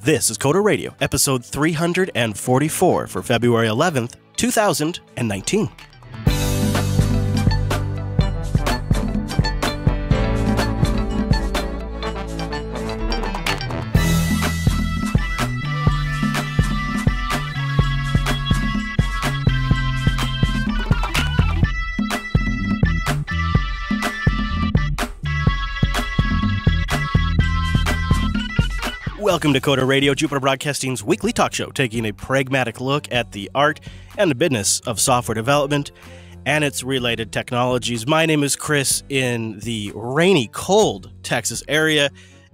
This is Coda Radio, episode 344 for February 11th, 2019. Welcome to Coda Radio, Jupiter Broadcasting's weekly talk show, taking a pragmatic look at the art and the business of software development and its related technologies. My name is Chris in the rainy, cold Texas area,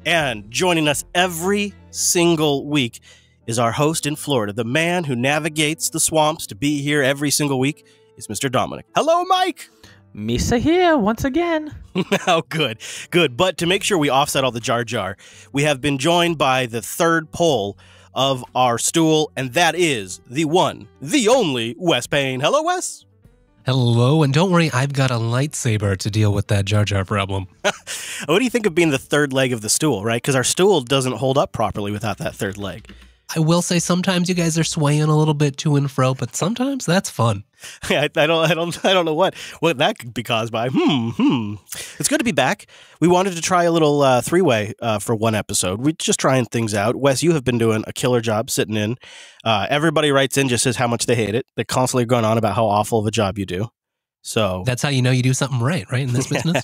and joining us every single week is our host in Florida. The man who navigates the swamps to be here every single week is Mr. Dominic. Hello, Mike! Misa here once again. Oh, good. But to make sure we offset all the jar jar, we have been joined by the third pole of our stool, and that is the one, the only Wes Payne. Hello, Wes. Hello, and don't worry, I've got a lightsaber to deal with that jar jar problem. What do you think of being the third leg of the stool, right? Because our stool doesn't hold up properly without that third leg. I will say sometimes you guys are swaying a little bit to and fro, but sometimes that's fun. I don't know what that could be caused by. It's good to be back. We wanted to try a little three-way for one episode. We're just trying things out. Wes, you have been doing a killer job sitting in. Everybody writes in, just says how much they hate it. They're constantly going on about how awful of a job you do. So that's how you know you do something right in this business?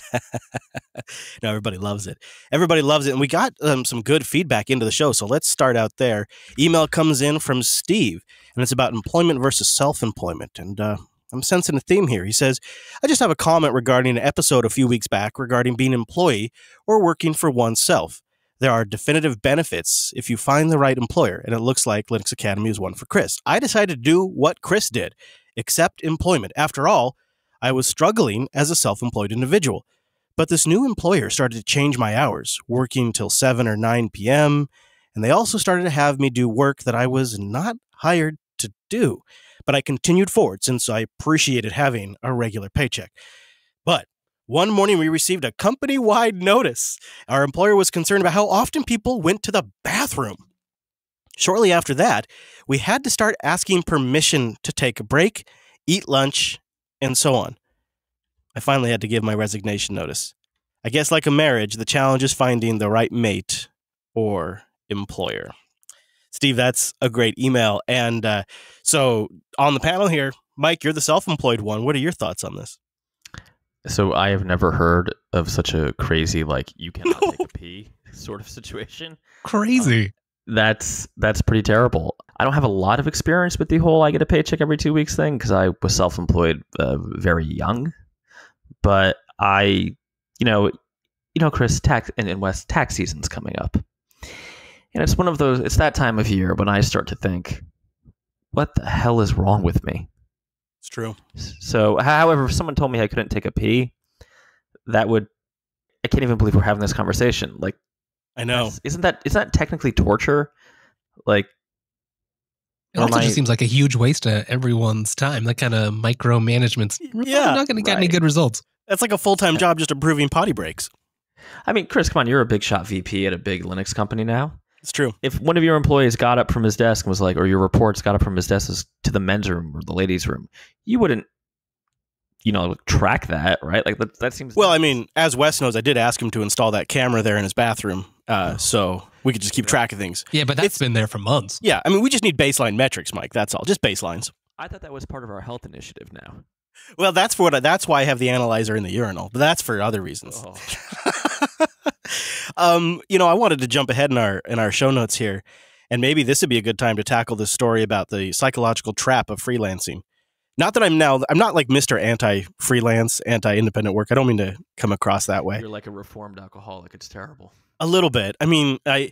No, everybody loves it. Everybody loves it. And we got some good feedback into the show. So let's start out there. Email comes in from Steve, and it's about employment versus self-employment. And I'm sensing a theme here. He says, I just have a comment regarding an episode a few weeks back regarding being an employee or working for oneself. There are definitive benefits if you find the right employer, and it looks like Linux Academy is one for Chris. I decided to do what Chris did, accept employment. After all, I was struggling as a self-employed individual, but this new employer started to change my hours, working till 7 or 9 p.m., and they also started to have me do work that I was not hired to do, but I continued forward since I appreciated having a regular paycheck. But one morning we received a company-wide notice. Our employer was concerned about how often people went to the bathroom. Shortly after that, we had to start asking permission to take a break, eat lunch, and so on. I finally had to give my resignation notice. I guess like a marriage, the challenge is finding the right mate or employer. Steve, that's a great email. And so on the panel here, Mike, you're the self-employed one. What are your thoughts on this? So I have never heard of such a crazy, like, you cannot take a pee sort of situation. Crazy. That's pretty terrible. I don't have a lot of experience with the whole I get a paycheck every 2 weeks thing because I was self-employed very young. But I, Chris, tax and West tax season's coming up. And it's one of those, it's that time of year when I start to think, what the hell is wrong with me? It's true. So, however, if someone told me I couldn't take a pee, I can't even believe we're having this conversation. Like, I know. Isn't that technically torture? Like, it also just seems like a huge waste of everyone's time. That kind of micromanagement's not going to get any good results. That's like a full-time job just approving potty breaks. I mean, Chris, come on, you're a big shot VP at a big Linux company now. It's true. If one of your employees got up from his desk and was like, or your reports got up from his desk to the men's room or the ladies' room, you wouldn't, track that, right? Like that seems. Well, I mean, as Wes knows, I did ask him to install that camera there in his bathroom, so we could just keep track of things. Yeah, but that's been there for months. Yeah, I mean, we just need baseline metrics, Mike. That's all, just baselines. I thought that was part of our health initiative now. Well, that's why I have the analyzer in the urinal, but that's for other reasons. Oh. I wanted to jump ahead in our show notes here, and maybe this would be a good time to tackle this story about the psychological trap of freelancing. Not that I'm not like Mr. Anti-freelance, anti-independent work. I don't mean to come across that way. You're like a reformed alcoholic. It's terrible. A little bit. I mean, I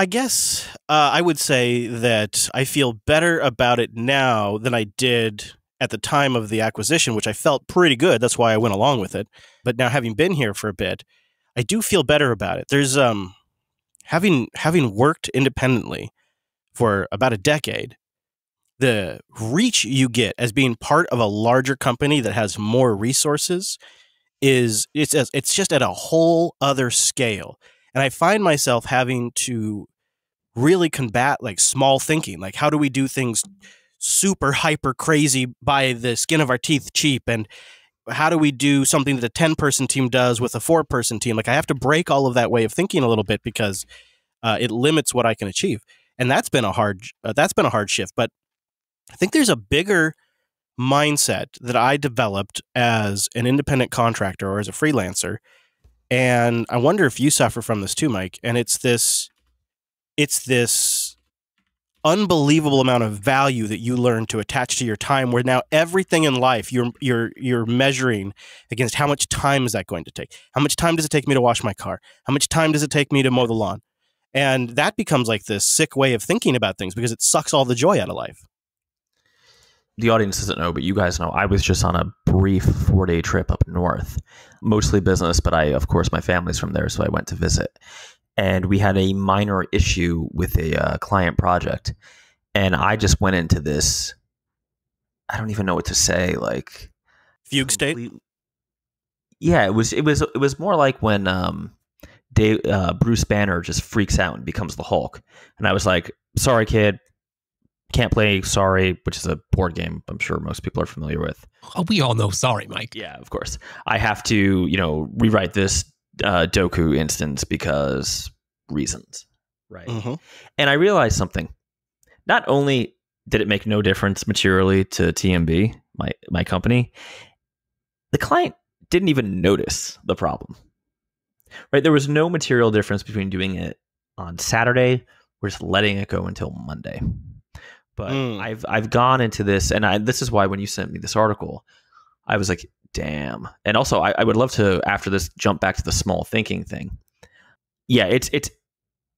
guess I would say that I feel better about it now than I did at the time of the acquisition, which I felt pretty good. That's why I went along with it. But now having been here for a bit, I do feel better about it. There's having worked independently for about a decade, the reach you get as being part of a larger company that has more resources it's just at a whole other scale. And I find myself having to really combat like small thinking. Like, how do we do things super hyper crazy by the skin of our teeth cheap? And how do we do something that a 10-person team does with a 4-person team? Like, I have to break all of that way of thinking a little bit because it limits what I can achieve. And that's been a hard shift. But I think there's a bigger mindset that I developed as an independent contractor or as a freelancer. And I wonder if you suffer from this too, Mike. And it's this unbelievable amount of value that you learn to attach to your time, where now everything in life you're measuring against how much time is that going to take? How much time does it take me to wash my car? How much time does it take me to mow the lawn? And that becomes like this sick way of thinking about things because it sucks all the joy out of life. The audience doesn't know, but you guys know, I was just on a brief 4-day trip up north, mostly business, but of course, my family's from there, so I went to visit. And we had a minor issue with a client project. And I just went into this, I don't even know what to say, like... Fugue state? Yeah, it was more like when Bruce Banner just freaks out and becomes the Hulk. And I was like, sorry, kid. Can't play Sorry, which is a board game I'm sure most people are familiar with. Oh, we all know Sorry, Mike. Yeah, of course. I have to, rewrite this Doku instance because reasons, right? Mm-hmm. And I realized something. Not only did it make no difference materially to TMB, my company, the client didn't even notice the problem, right? There was no material difference between doing it on Saturday or just letting it go until Monday. But I've gone into this, and this is why when you sent me this article, I was like, damn. And also, I would love to, after this, jump back to the small thinking thing. Yeah, it's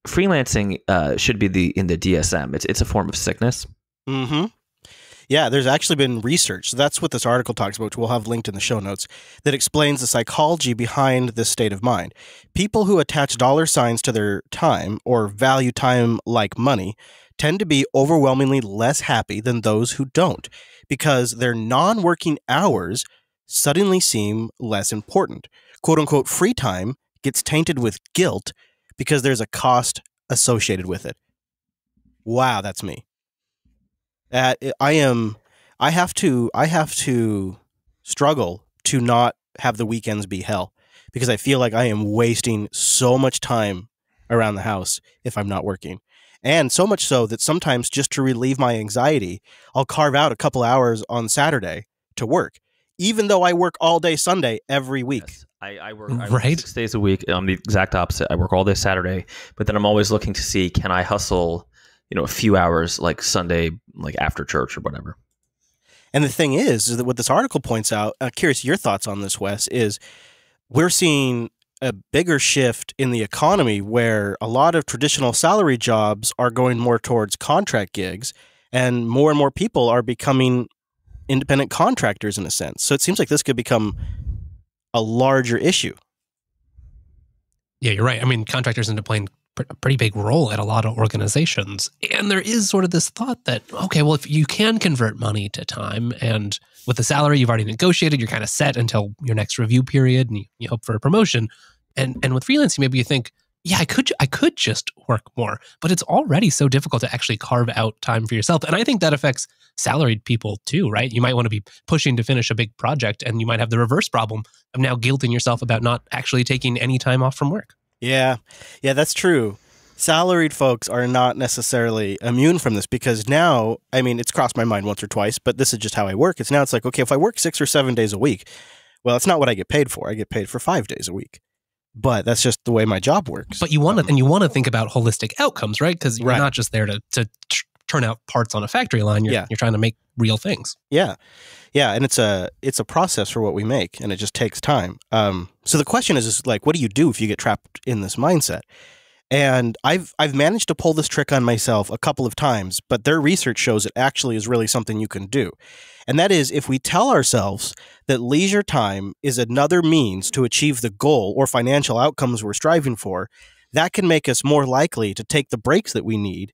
freelancing should be in the DSM. It's a form of sickness. Mm-hmm. Yeah, there's actually been research. So that's what this article talks about, which we'll have linked in the show notes, that explains the psychology behind this state of mind. People who attach dollar signs to their time or value time like money tend to be overwhelmingly less happy than those who don't, because their non-working hours suddenly seem less important. Quote unquote free time gets tainted with guilt because there's a cost associated with it. Wow, that's me. I have to struggle to not have the weekends be hell, because I feel like I am wasting so much time around the house if I'm not working. And so much so that sometimes, just to relieve my anxiety, I'll carve out a couple hours on Saturday to work, even though I work all day Sunday every week. Yes. I work 6 days a week. I'm the exact opposite. I work all day Saturday, but then I'm always looking to see, can I hustle, a few hours like Sunday, like after church or whatever. And the thing is that what this article points out, curious your thoughts on this, Wes, is we're seeing a bigger shift in the economy where a lot of traditional salary jobs are going more towards contract gigs, and more people are becoming independent contractors in a sense. So it seems like this could become a larger issue. Yeah, you're right. I mean, contractors end up playing a pretty big role at a lot of organizations. And there is sort of this thought that, okay, well, if you can convert money to time, and with the salary you've already negotiated, you're kind of set until your next review period, and you hope for a promotion. And with freelancing, maybe you think, yeah, I could just work more, but it's already so difficult to actually carve out time for yourself. And I think that affects salaried people too, right? You might want to be pushing to finish a big project, and you might have the reverse problem of now guilting yourself about not actually taking any time off from work. Yeah, that's true. Salaried folks are not necessarily immune from this, because now, I mean, it's crossed my mind once or twice, but this is just how I work. It's like, okay, if I work 6 or 7 days a week, well, it's not what I get paid for. I get paid for 5 days a week. But that's just the way my job works. But you want to think about holistic outcomes, right? Because you're not just there to turn out parts on a factory line. You're trying to make real things. Yeah, and it's a process for what we make, and it just takes time. So the question is like, what do you do if you get trapped in this mindset? And I've managed to pull this trick on myself a couple of times, but their research shows it actually is really something you can do. And that is, if we tell ourselves that leisure time is another means to achieve the goal or financial outcomes we're striving for, that can make us more likely to take the breaks that we need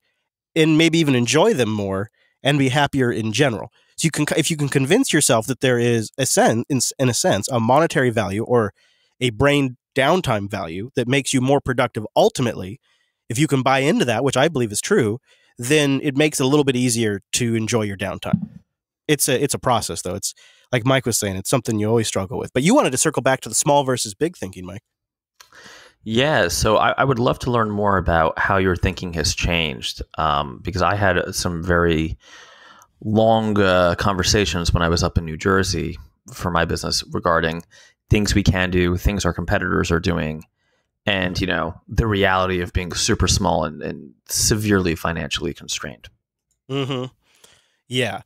and maybe even enjoy them more and be happier in general. So if you can convince yourself that there is in a sense, a monetary value or a brain downtime value that makes you more productive ultimately, if you can buy into that, which I believe is true, then it makes it a little bit easier to enjoy your downtime. It's a process, though. It's like Mike was saying, it's something you always struggle with. But you wanted to circle back to the small versus big thinking, Mike. Yeah, so I would love to learn more about how your thinking has changed, because I had some very long conversations when I was up in New Jersey for my business regarding things we can do, things our competitors are doing, and the reality of being super small and severely financially constrained. Mm-hmm. Yeah.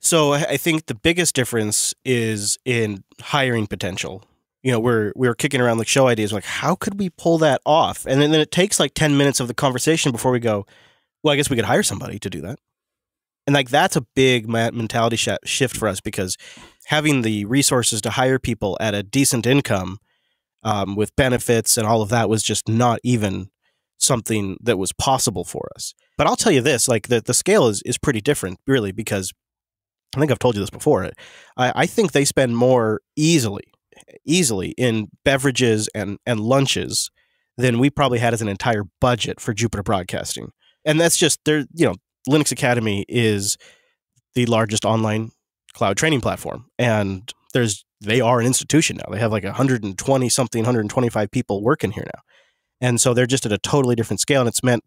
So I think the biggest difference is in hiring potential. We were kicking around like show ideas, like how could we pull that off? And then it takes like 10 minutes of the conversation before we go, well, I guess we could hire somebody to do that. And like that's a big mentality shift for us, because having the resources to hire people at a decent income with benefits and all of that was just not even something that was possible for us. But I'll tell you this, like the scale is pretty different, really, because I think I've told you this before. I think they spend more easily in beverages and lunches than we probably had as an entire budget for Jupiter Broadcasting. And that's just Linux Academy is the largest online cloud training platform, and they are an institution now. They have like 125 people working here now. And so they're just at a totally different scale. And it's meant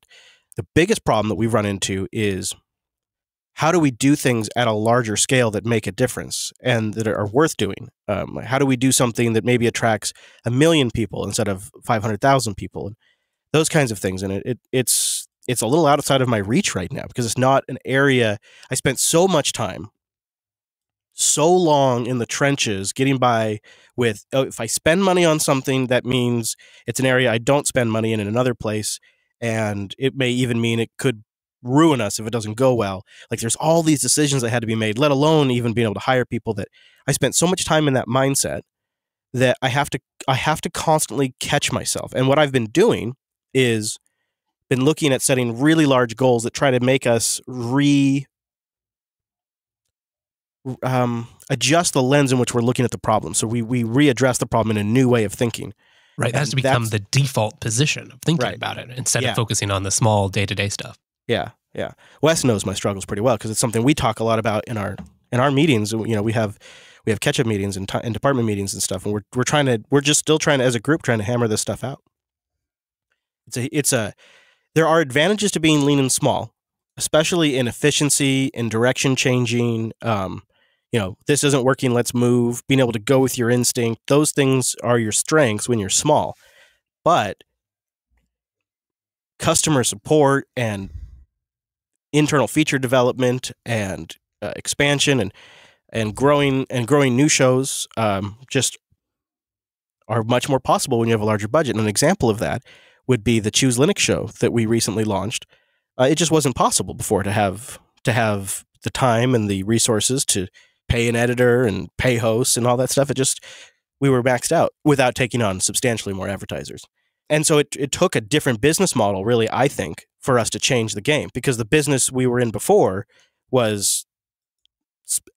the biggest problem that we've run into is, how do we do things at a larger scale that make a difference and that are worth doing? How do we do something that maybe attracts 1 million people instead of 500,000 people? And those kinds of things. And it's a little outside of my reach right now, because it's not an area I spent so much time, so long in the trenches getting by with. If I spend money on something, that means it's an area I don't spend money in another place. And it may even mean it could ruin us if it doesn't go well. Like there's all these decisions that had to be made, let alone even being able to hire people, that I spent so much time in that mindset that I have to constantly catch myself. And what I've been doing is been looking at setting really large goals that try to make us adjust the lens in which we're looking at the problem. So we readdress the problem in a new way of thinking. Right. That has to become the default position of thinking about it, instead of focusing on the small day-to-day stuff. Yeah. Wes knows my struggles pretty well, because it's something we talk a lot about in our meetings. We have catch-up meetings and department meetings and stuff, and we're just still trying to, as a group, trying to hammer this stuff out. There are advantages to being lean and small, especially in efficiency and direction changing. This isn't working, let's move. Being able to go with your instinct, those things are your strengths when you're small. But customer support and internal feature development and expansion and growing new shows just are much more possible when you have a larger budget. And an example of that would be the Choose Linux show that we recently launched. It just wasn't possible before to have the time and the resources to pay an editor and pay hosts and all that stuff. We were maxed out without taking on substantially more advertisers. And so it took a different business model, really, I think, for us to change the game, because the business we were in before was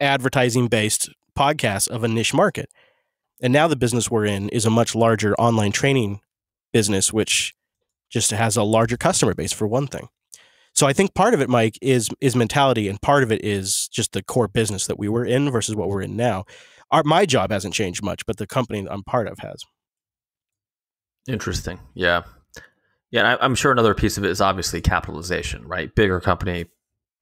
advertising-based podcasts of a niche market. And now the business we're in is a much larger online training business, which just has a larger customer base, for one thing. So I think part of it, Mike, is mentality, and part of it is just the core business that we were in versus what we're in now. My job hasn't changed much, but the company I'm part of has. Interesting. Yeah. I'm sure another piece of it is obviously capitalization, right? Bigger company.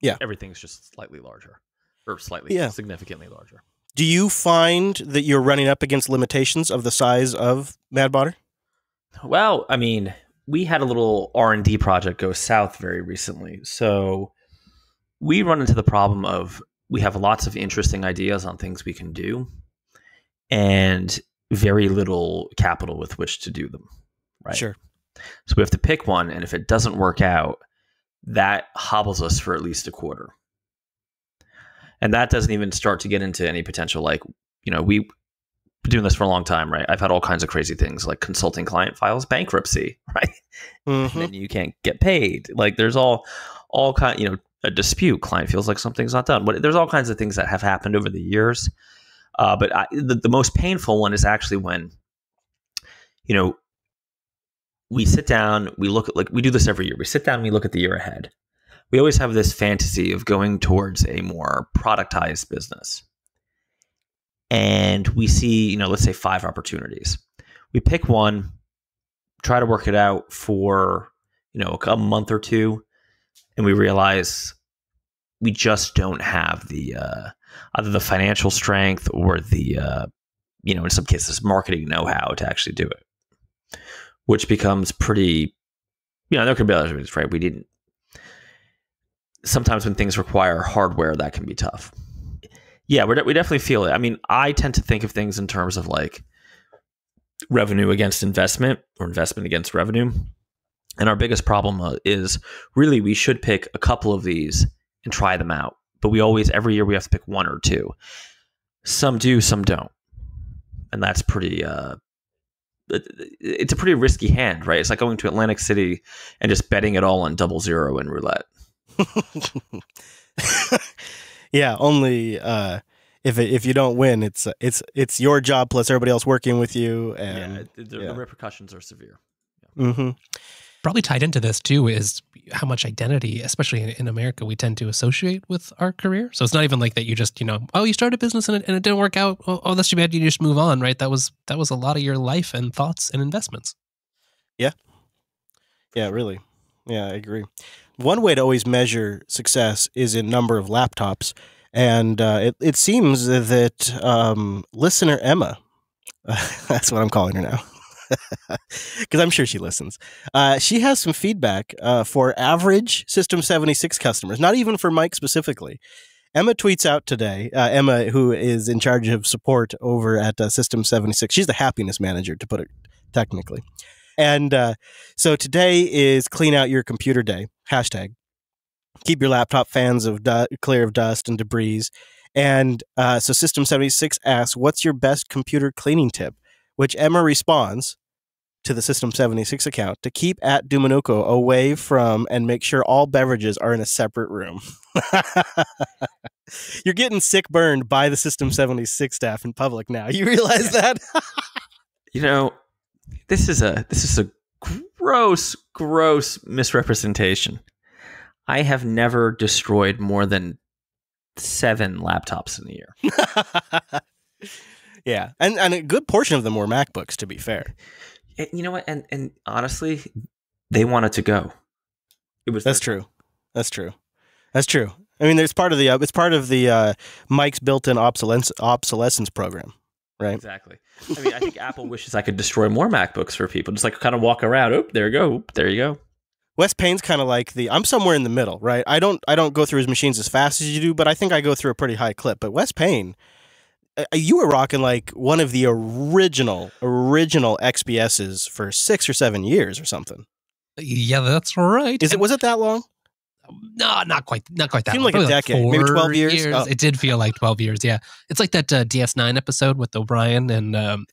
Yeah. Everything's just slightly larger, or significantly larger. Do you find that you're running up against limitations of the size of Mad Botter? Well, I mean, we had a little R&D project go south very recently. So we run into the problem of, we have lots of interesting ideas on things we can do and very little capital with which to do them, right? Sure. So we have to pick one, and if it doesn't work out, that hobbles us for at least a quarter. And that doesn't even start to get into any potential, like, we've been doing this for a long time, right? I've had all kinds of crazy things, like consulting client files bankruptcy, right? Mm-hmm. And then you can't get paid. Like there's all kind, a dispute, client feels like something's not done. But there's all kinds of things that have happened over the years. But the most painful one is actually when, we sit down, we look at, like, we do this every year. We sit down and we look at the year ahead. We always have this fantasy of going towards a more productized business. And we see, let's say 5 opportunities. We pick one, try to work it out for, a month or two, and we realize we just don't have the either the financial strength or the in some cases marketing know-how to actually do it, which becomes pretty, there could be other reasons, right? We didn't. Sometimes when things require hardware, that can be tough. Yeah, we definitely feel it. I mean, I tend to think of things in terms of like revenue against investment or investment against revenue. And our biggest problem is really we should pick a couple of these and try them out. But every year we have to pick 1 or 2. Some do, some don't. And that's pretty, it's a pretty risky hand, right? It's like going to Atlantic City and just betting it all on 00 in roulette. Yeah, only if you don't win, it's your job plus everybody else working with you, and the repercussions are severe. Yeah. Mm-hmm. Probably tied into this too is how much identity, especially in America, we tend to associate with our career. So it's not even like that you just, you started a business and it didn't work out. Oh, that's too bad. You just move on, right? That was a lot of your life and thoughts and investments. Yeah. Yeah, really. Yeah, I agree. One way to always measure success is in number of laptops. And it seems that listener Emma, that's what I'm calling her now, because I'm sure she listens. She has some feedback for average System 76 customers, not even for Mike specifically. Emma tweets out today, Emma, who is in charge of support over at System 76. She's the happiness manager, to put it technically. And so today is Clean Out Your Computer Day, hashtag. Keep your laptop fans clear of dust and debris. And so System 76 asks, what's your best computer cleaning tip? Which Emma responds to the System 76 account to keep at Dumanuco away from and make sure all beverages are in a separate room. You're getting sick burned by the System 76 staff in public now. You realize that? This is a gross misrepresentation. I have never destroyed more than 7 laptops in a year. Yeah, and a good portion of them were MacBooks, to be fair. You know what? And honestly, they wanted to go. That's true. I mean, there's part of the Mike's built-in obsolescence program, right? Exactly. I mean, I think Apple wishes I could destroy more MacBooks for people. Just like kind of walk around. Oh, there you go. There you go. Wes Payne's kind of like I'm somewhere in the middle, right? I don't go through his machines as fast as you do, but I think I go through a pretty high clip. But Wes Payne, you were rocking like one of the original XPSs for 6 or 7 years or something. Yeah, that's right. Was it that long? No, not quite that long. It seemed like a decade, maybe 12 years. Oh. It did feel like 12 years, yeah. It's like that DS9 episode with O'Brien and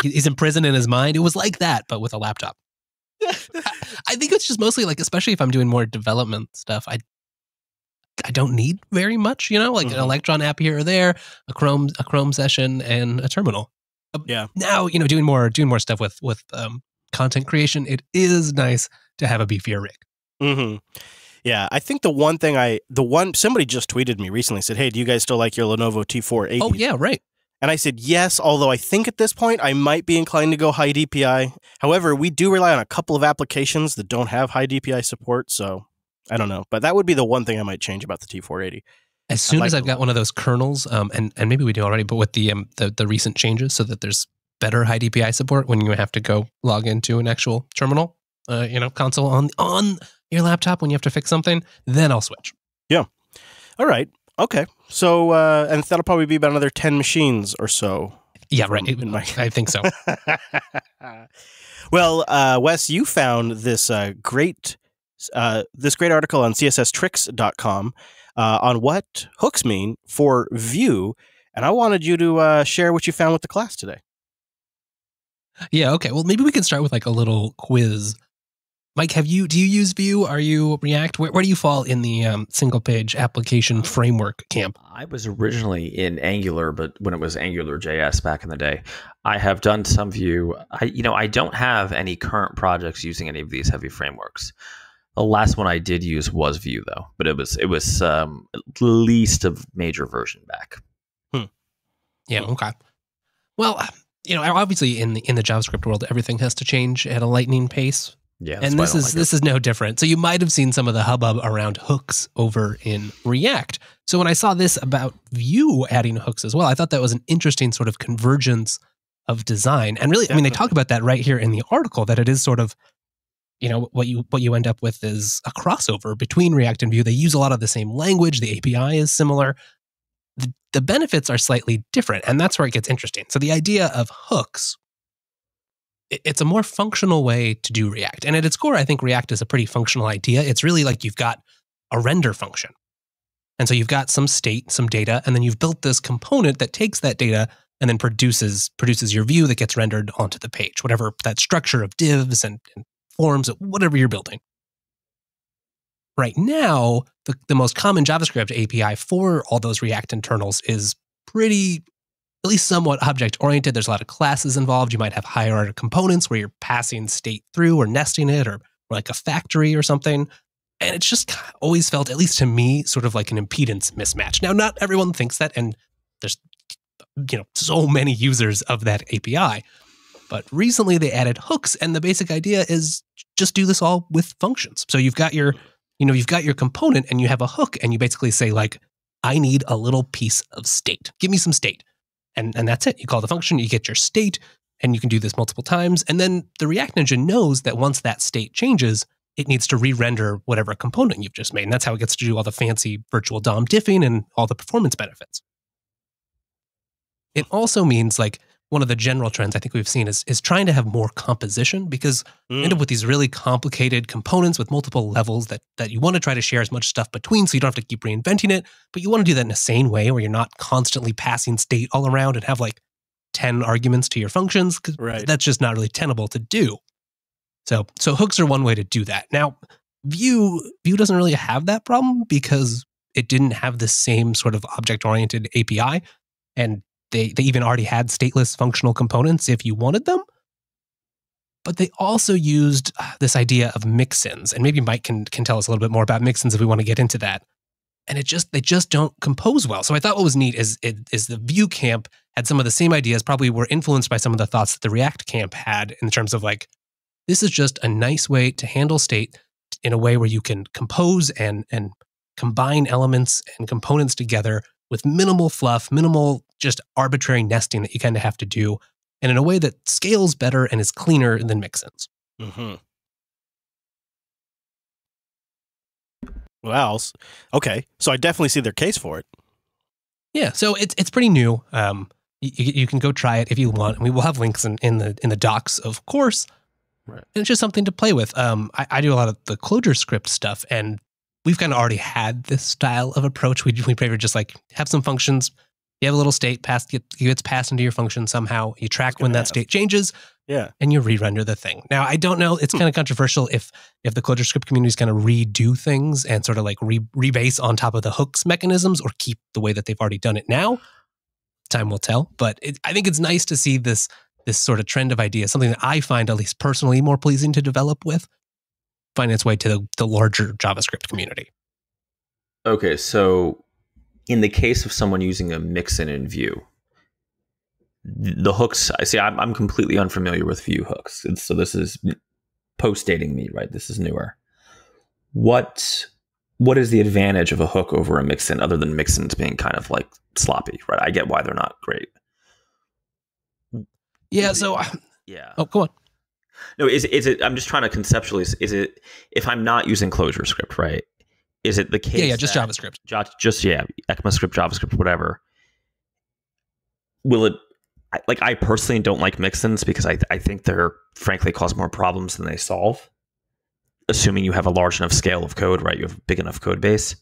he's in prison in his mind. It was like that, but with a laptop. I think it's just mostly like, especially if I'm doing more development stuff, I don't need very much, an Electron app here or there, a Chrome session, and a terminal. Yeah. Now, doing more stuff with content creation, it is nice to have a beefier rig. Mm-hmm. Yeah, I think somebody just tweeted me recently, said, hey, do you guys still like your Lenovo T480? Oh, yeah, right. And I said, yes, although I think at this point I might be inclined to go high DPI. However, we do rely on a couple of applications that don't have high DPI support, so I don't know. But that would be the one thing I might change about the T480. As soon as I've got one of those kernels, and maybe we do already, but with the recent changes so that there's better high DPI support when you have to go log into an actual terminal, console on your laptop when you have to fix something, then I'll switch. Yeah. All right. Okay. So, and that'll probably be about another 10 machines or so. Yeah, right. I think so. Well, Wes, you found this great article on CSStricks.com on what hooks mean for Vue, and I wanted you to share what you found with the class today. Yeah, okay. Well, maybe we can start with like a little quiz Mike, do you use Vue? Are you React? Where do you fall in the single page application framework camp? I was originally in Angular, but when it was Angular JS back in the day, I have done some Vue. I don't have any current projects using any of these heavy frameworks. The last one I did use was Vue though, but it was at least a major version back. Yeah. Okay. Well, obviously in the JavaScript world, everything has to change at a lightning pace. Yeah, and this is no different. So you might have seen some of the hubbub around hooks over in React. So when I saw this about Vue adding hooks as well, I thought that was an interesting sort of convergence of design. And really, they talk about that right here in the article, that it is sort of, what you end up with is a crossover between React and Vue. They use a lot of the same language. The API is similar. The benefits are slightly different, and that's where it gets interesting. So the idea of hooks, it's a more functional way to do React. And at its core, I think React is a pretty functional idea. It's really like you've got a render function. And so you've got some state, some data, and then you've built this component that takes that data and then produces your view that gets rendered onto the page, whatever that structure of divs and forms, whatever you're building. Right now, the most common JavaScript API for all those React internals is pretty, at least somewhat object-oriented. There's a lot of classes involved. You might have higher order components where you're passing state through or nesting it, or like a factory or something. And it's just always felt, at least to me, sort of like an impedance mismatch. Now, not everyone thinks that, and there's so many users of that API. But recently they added hooks, and the basic idea is just do this all with functions. So you've got your component and you have a hook, and you basically say, like, I need a little piece of state. Give me some state. And that's it. You call the function, you get your state, and you can do this multiple times. And then the React engine knows that once that state changes, it needs to re-render whatever component you've just made. And that's how it gets to do all the fancy virtual DOM diffing and all the performance benefits. It also means, like, one of the general trends I think we've seen is trying to have more composition, because you end up with these really complicated components with multiple levels that you want to try to share as much stuff between, so you don't have to keep reinventing it, but you want to do that in a sane way where you're not constantly passing state all around and have like 10 arguments to your functions, because that's just not really tenable to do. So hooks are one way to do that. Now, Vue doesn't really have that problem because it didn't have the same sort of object-oriented API, and they even already had stateless functional components if you wanted them. But they also used this idea of mixins, and maybe Mike can tell us a little bit more about mixins if we want to get into that. And they just don't compose well. So I thought what was neat is the Vue camp had some of the same ideas, probably were influenced by some of the thoughts that the React camp had, in terms of like, this is just a nice way to handle state in a way where you can compose and combine elements and components together with minimal fluff, minimal just arbitrary nesting that you kind of have to do, and in a way that scales better and is cleaner than mixins. Mm-hmm. Wow. Okay. So I definitely see their case for it. Yeah. So it's pretty new. You can go try it if you want. And we will have links in the docs, of course. Right. And it's just something to play with. I do a lot of the ClojureScript stuff, and we've kind of already had this style of approach. We prefer just like have some functions. You have a little state gets passed into your function somehow. You track when that state changes, and you re-render the thing. Now, I don't know. It's kind of controversial if the ClojureScript community is going to redo things and sort of like rebase on top of the hooks mechanisms, or keep the way that they've already done it now. Time will tell. But I think it's nice to see this sort of trend of ideas, something that I find, at least personally, more pleasing to develop with, find its way to the larger JavaScript community. Okay, so in the case of someone using a mixin in Vue, the hooks, I'm completely unfamiliar with Vue hooks. So this is post-dating me, right? This is newer. What is the advantage of a hook over a mixin, other than mixins being kind of like sloppy, right? I get why they're not great. Yeah, so... Yeah. Oh, go on. No, is it? I'm just trying to conceptually. Is it, if I'm not using ClojureScript, right? Is it the case? Yeah, just JavaScript. ECMAScript, JavaScript, whatever. Will it? I personally don't like mixins because I think they're frankly cause more problems than they solve. Assuming you have a large enough scale of code, right? You have a big enough code base.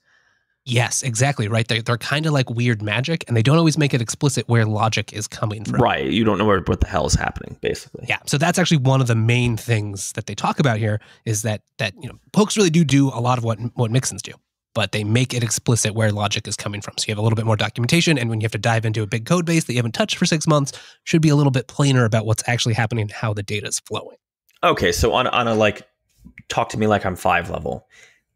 Yes, exactly, right. They're kind of like weird magic, and they don't always make it explicit where logic is coming from. Right. You don't know what the hell is happening, basically. Yeah, so that's actually one of the main things that they talk about here is that hooks really do a lot of what mixins do, but they make it explicit where logic is coming from. So you have a little bit more documentation, and when you have to dive into a big code base that you haven't touched for 6 months, should be a little bit plainer about what's actually happening and how the data is flowing. Okay, so on a like, talk to me like I'm 5 level.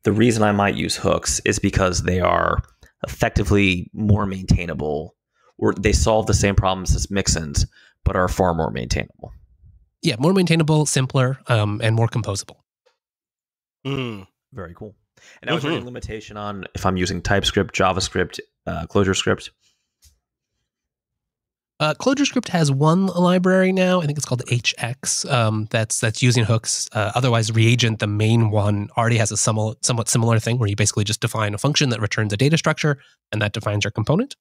The reason I might use hooks is because they are effectively more maintainable, or they solve the same problems as mixins, but are far more maintainable. Yeah, more maintainable, simpler, and more composable. Very cool. And now is there any limitation on if I'm using TypeScript, JavaScript, ClojureScript? ClojureScript has one library now. I think it's called HX. That's using hooks. Otherwise, Reagent, the main one, already has a somewhat similar thing where you basically just define a function that returns a data structure, and that defines your component.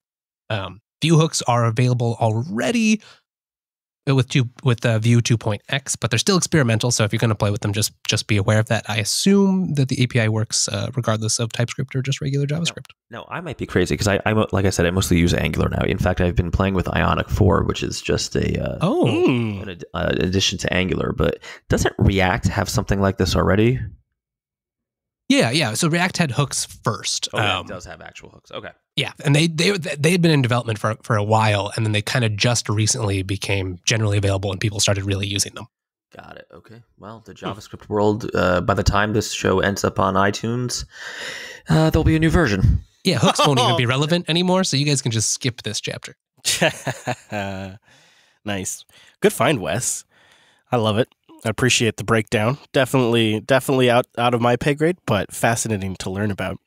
View hooks are available already with Vue 2.x, but they're still experimental. So if you're going to play with them, just be aware of that. I assume that the API works regardless of TypeScript or just regular JavaScript. No, I might be crazy because I like I said, I mostly use Angular now. In fact, I've been playing with Ionic 4, which is just an addition to Angular. But doesn't React have something like this already? Yeah. So React had hooks first. Oh, it does have actual hooks. Okay. Yeah, and they had been in development for a while, and then they kind of just recently became generally available, and people started really using them. Got it. Okay. Well, the JavaScript world, by the time this show ends up on iTunes, there'll be a new version. Yeah, hooks won't even be relevant anymore, so you guys can just skip this chapter. Nice. Good find, Wes. I love it. I appreciate the breakdown. Definitely out of my pay grade, but fascinating to learn about.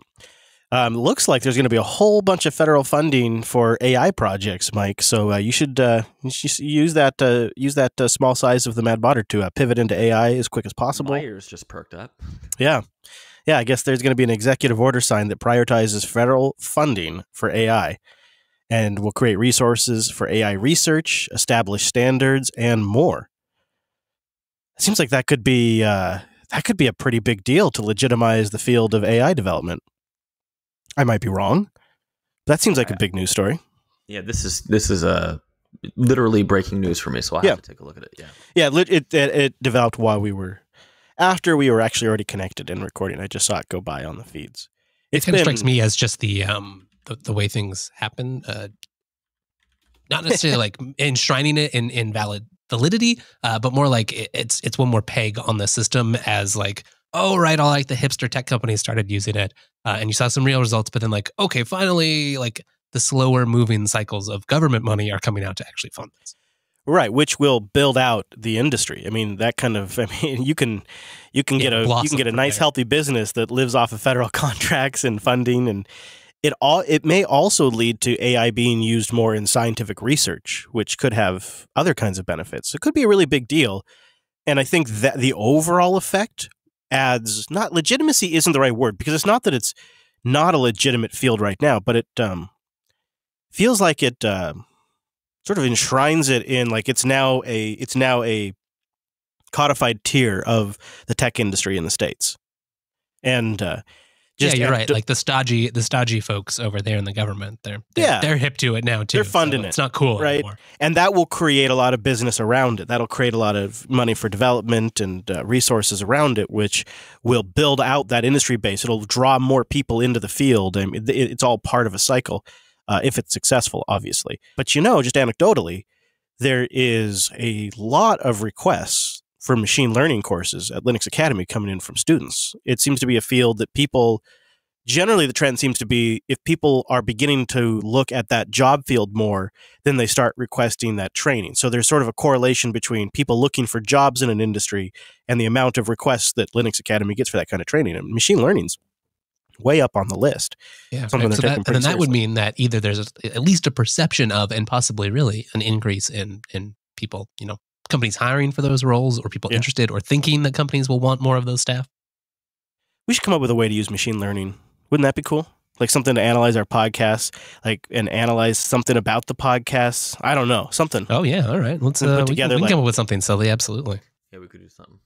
Looks like there's going to be a whole bunch of federal funding for AI projects, Mike. So you should use that small size of the Mad Botter to pivot into AI as quick as possible. My ears just perked up. Yeah. I guess there's going to be an executive order signed that prioritizes federal funding for AI, and will create resources for AI research, establish standards, and more. It seems like that could be a pretty big deal to legitimize the field of AI development. I might be wrong. That seems like a big news story. Yeah, this is literally breaking news for me, so I have to take a look at it. Yeah. It developed after we were actually already connected and recording. I just saw it go by on the feeds. It kind of strikes me as just the way things happen, not necessarily like enshrining it in validity, but more like it's one more peg on the system as like, oh, right, all like the hipster tech companies started using it, and you saw some real results, but then like, okay, finally, like the slower moving cycles of government money are coming out to actually fund this. Right, which will build out the industry. I mean, you can get a nice healthy business that lives off of federal contracts and funding, and it may also lead to AI being used more in scientific research, which could have other kinds of benefits. It could be a really big deal, and I think that the overall effect adds, not legitimacy isn't the right word, because it's not that it's not a legitimate field right now, but it feels like it sort of enshrines it in, like it's now a codified tier of the tech industry in the States. And you're right. Like the stodgy folks over there in the government, they're hip to it now too. They're funding it. It's not cool anymore. And that will create a lot of business around it. That'll create a lot of money for development and resources around it, which will build out that industry base. It'll draw more people into the field. I mean, it's all part of a cycle, if it's successful, obviously. But just anecdotally, there is a lot of requests for machine learning courses at Linux Academy coming in from students. It seems to be a field that generally the trend seems to be, if people are beginning to look at that job field more, then they start requesting that training. So there's sort of a correlation between people looking for jobs in an industry and the amount of requests that Linux Academy gets for that kind of training. And machine learning's way up on the list. Yeah, and then that would mean that either there's at least a perception of, and possibly really an increase in people, companies hiring for those roles, or people interested or thinking that companies will want more of those staff. We should come up with a way to use machine learning. Wouldn't that be cool? Like something to analyze our podcasts, and analyze something about the podcasts. I don't know, something. Oh yeah, all right. Let's put together. We can come up with something silly. Absolutely. Yeah, we could do something.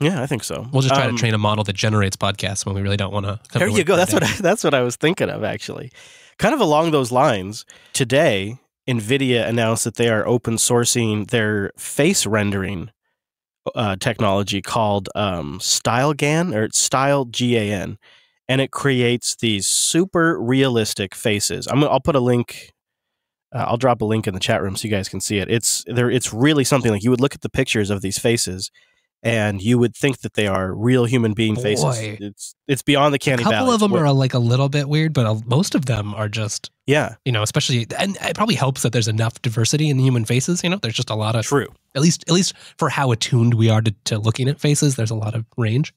Yeah, I think so. We'll just try to train a model that generates podcasts when we really don't want to. There you go. That's what I was thinking of, actually. Kind of along those lines, today, NVIDIA announced that they are open sourcing their face rendering technology called StyleGAN, or StyleGAN, and it creates these super realistic faces. I'll put a link. I'll drop a link in the chat room so you guys can see it. It's really something. Like, you would look at the pictures of these faces, and you would think that they are real human being faces. It's beyond the canny valley. A couple of them are like a little bit weird, but most of them are just, especially, and it probably helps that there's enough diversity in the human faces. There's just a lot of, true. At least for how attuned we are to looking at faces, there's a lot of range.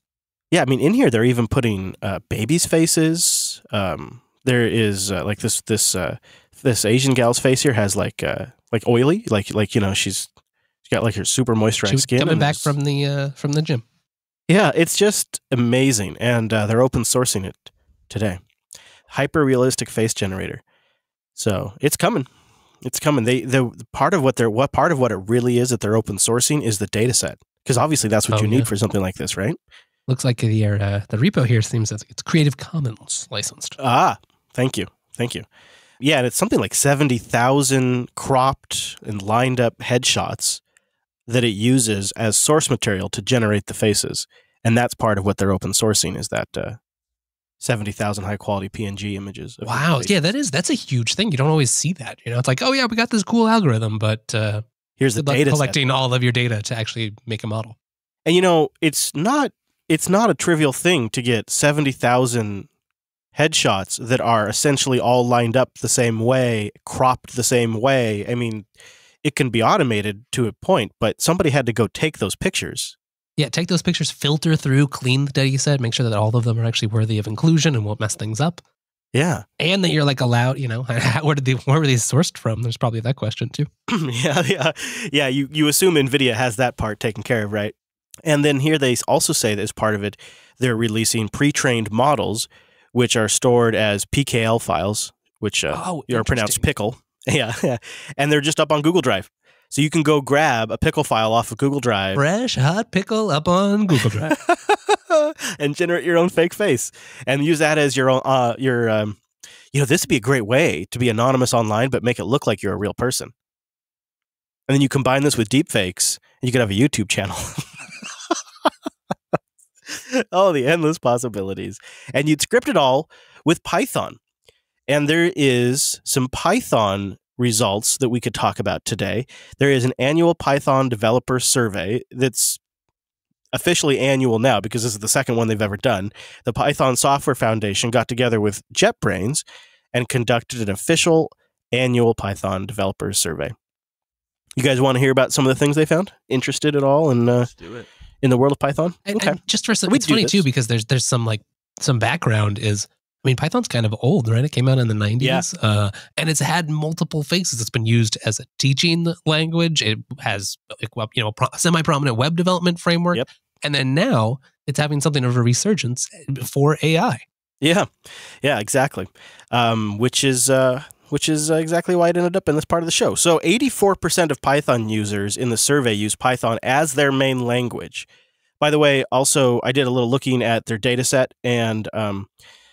Yeah, I mean, in here they're even putting babies' faces. There is like this Asian gal's face here has like oily, she's got like her super moisturized skin. Coming back from the gym. Yeah, it's just amazing, and they're open sourcing it today. Hyper realistic face generator. So it's coming. It's coming. The part of what it really is that they're open sourcing is the data set, because obviously that's what you need for something like this, right? Looks like the repo here seems that it's Creative Commons licensed. Ah, thank you. Yeah, and it's something like 70,000 cropped and lined up headshots that it uses as source material to generate the faces. And that's part of what they're open sourcing, is that 70,000 high quality PNG images. Wow. Yeah, that's a huge thing. You don't always see that. It's like, oh yeah, we got this cool algorithm, but here's the data collecting all of your data to actually make a model. And it's not a trivial thing to get 70,000 headshots that are essentially all lined up the same way, cropped the same way. I mean, it can be automated to a point, but somebody had to go take those pictures. Yeah, take those pictures, filter through, clean the data set, make sure that all of them are actually worthy of inclusion and won't mess things up. Yeah. And that you're like allowed, where were these sourced from? There's probably that question too. Yeah. You assume NVIDIA has that part taken care of, right? And then here they also say that as part of it, they're releasing pre-trained models, which are stored as PKL files, which are pronounced pickle. Yeah. And they're just up on Google Drive. So you can go grab a pickle file off of Google Drive. Fresh, hot pickle up on Google Drive. And generate your own fake face. And use that as your own, this would be a great way to be anonymous online, but make it look like you're a real person. And then you combine this with deepfakes, and you could have a YouTube channel. Oh, the endless possibilities. And you'd script it all with Python. And there is some Python results that we could talk about today. There is an annual Python developer survey that's officially annual now, because this is the second one they've ever done. The Python Software Foundation got together with JetBrains and conducted an official annual Python developer survey. You guys want to hear about some of the things they found? Interested at all in Let's do it. In the world of Python? And just for some, it's funny too, because there's some background is, I mean, Python's kind of old, right? It came out in the 90s, and it's had multiple faces. It's been used as a teaching language. It has a semi-prominent web development framework. Yep. And then now it's having something of a resurgence for AI. Yeah, exactly. Which is exactly why it ended up in this part of the show. So 84% of Python users in the survey use Python as their main language. By the way, also, I did a little looking at their data set, and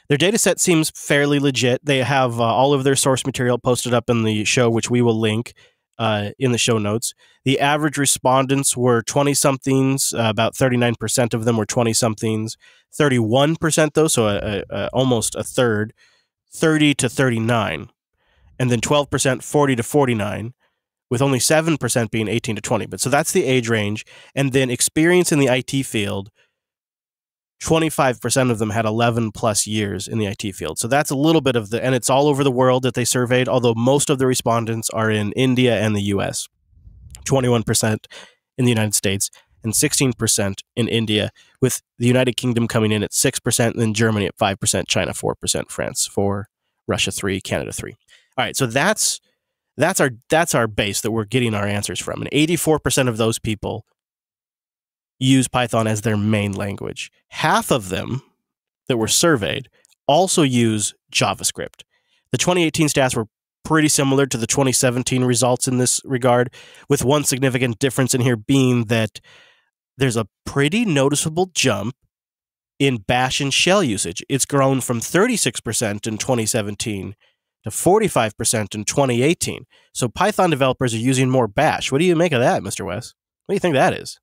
their data set seems fairly legit. They have all of their source material posted up in the show, which we will link in the show notes. The average respondents were 20-somethings. About 39% of them were 20-somethings. 31%, though, so almost a third, 30 to 39. And then 12%, 40 to 49, with only 7% being 18 to 20. But so that's the age range. And then experience in the IT field, 25% of them had 11 plus years in the IT field. So that's a little bit of and it's all over the world that they surveyed, although most of the respondents are in India and the US. 21% in the United States and 16% in India, with the United Kingdom coming in at 6%, and then Germany at 5%, China 4%, France 4%, Russia 3%, Canada 3%. All right, so that's our base that we're getting our answers from. And 84% of those people use Python as their main language. Half of them that were surveyed also use JavaScript. The 2018 stats were pretty similar to the 2017 results in this regard, with one significant difference in here being that there's a pretty noticeable jump in bash and shell usage. It's grown from 36% in 2017 to 45% in 2018. So Python developers are using more bash. What do you make of that, Mr. Wes? What do you think that is?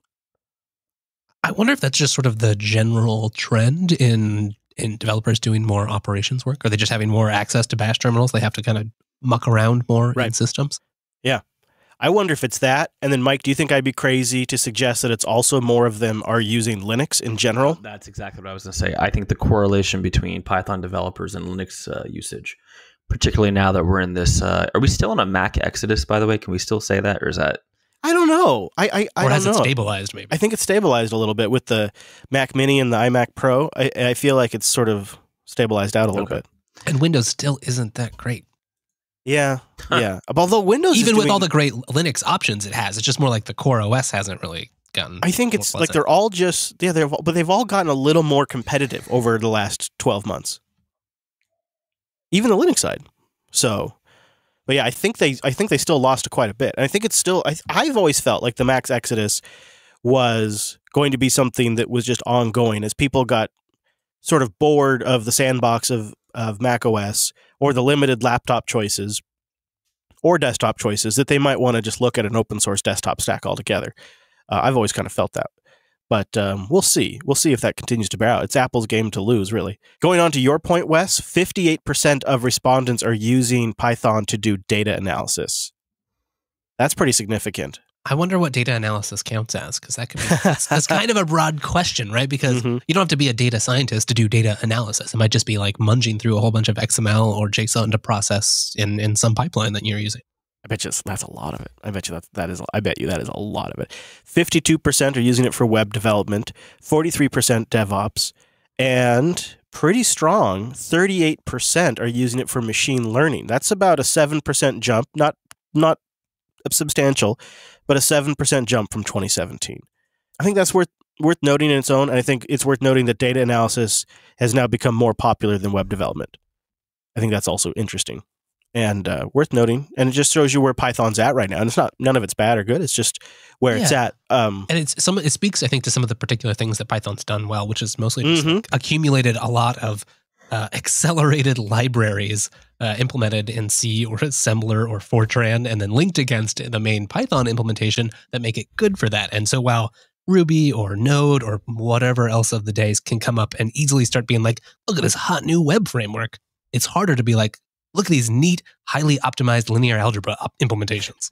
I wonder if that's just sort of the general trend in developers doing more operations work. Are they just having more access to bash terminals? They have to kind of muck around more in systems? Yeah. I wonder if it's that. And then, Mike, do you think I'd be crazy to suggest that it's also more of them are using Linux in general? That's exactly what I was going to say. I think the correlation between Python developers and Linux usage, particularly now that we're in this, are we still in a Mac exodus, by the way? Can we still say that? Or is that... I don't know. I or don't has know. It stabilized, maybe? I think it's stabilized a little bit with the Mac Mini and the iMac Pro. I feel like it's sort of stabilized out a little bit. And Windows still isn't that great. Yeah, yeah. Although Windows even with all the great Linux options it has, it's just more like the core OS hasn't really gotten. I think it's like they're all just but they've all gotten a little more competitive over the last 12 months. Even the Linux side. So, but yeah, I think they still lost quite a bit. And I think it's still I've always felt like the Mac exodus was going to be something that was just ongoing as people got sort of bored of the sandbox of Mac OS or the limited laptop choices or desktop choices that they might want to just look at an open source desktop stack altogether. I've always kind of felt that. But we'll see. We'll see if that continues to bear out. It's Apple's game to lose, really. Going on to your point, Wes, 58% of respondents are using Python to do data analysis. That's pretty significant. I wonder what data analysis counts as, because that could be that's kind of a broad question, right? Because you don't have to be a data scientist to do data analysis. It might just be like munging through a whole bunch of XML or JSON to process in some pipeline that you're using. I bet you that's a lot of it. I bet you that is a lot of it. 52% are using it for web development, 43% DevOps, and pretty strong, 38% are using it for machine learning. That's about a 7% jump, not substantial, but a 7% jump from 2017. I think that's worth noting in its own, and I think it's worth noting that data analysis has now become more popular than web development. I think that's also interesting and worth noting, and it just shows you where Python's at right now. And it's not none of it's bad or good; it's just where it's at. And it speaks, I think, to some of the particular things that Python's done well, which is mostly just like accumulated a lot of accelerated libraries implemented in C or assembler or Fortran and then linked against the main Python implementation that make it good for that. And so while Ruby or Node or whatever else of the days can come up and easily start being like, look at this hot new web framework, it's harder to be like, look at these neat, highly optimized linear algebra implementations.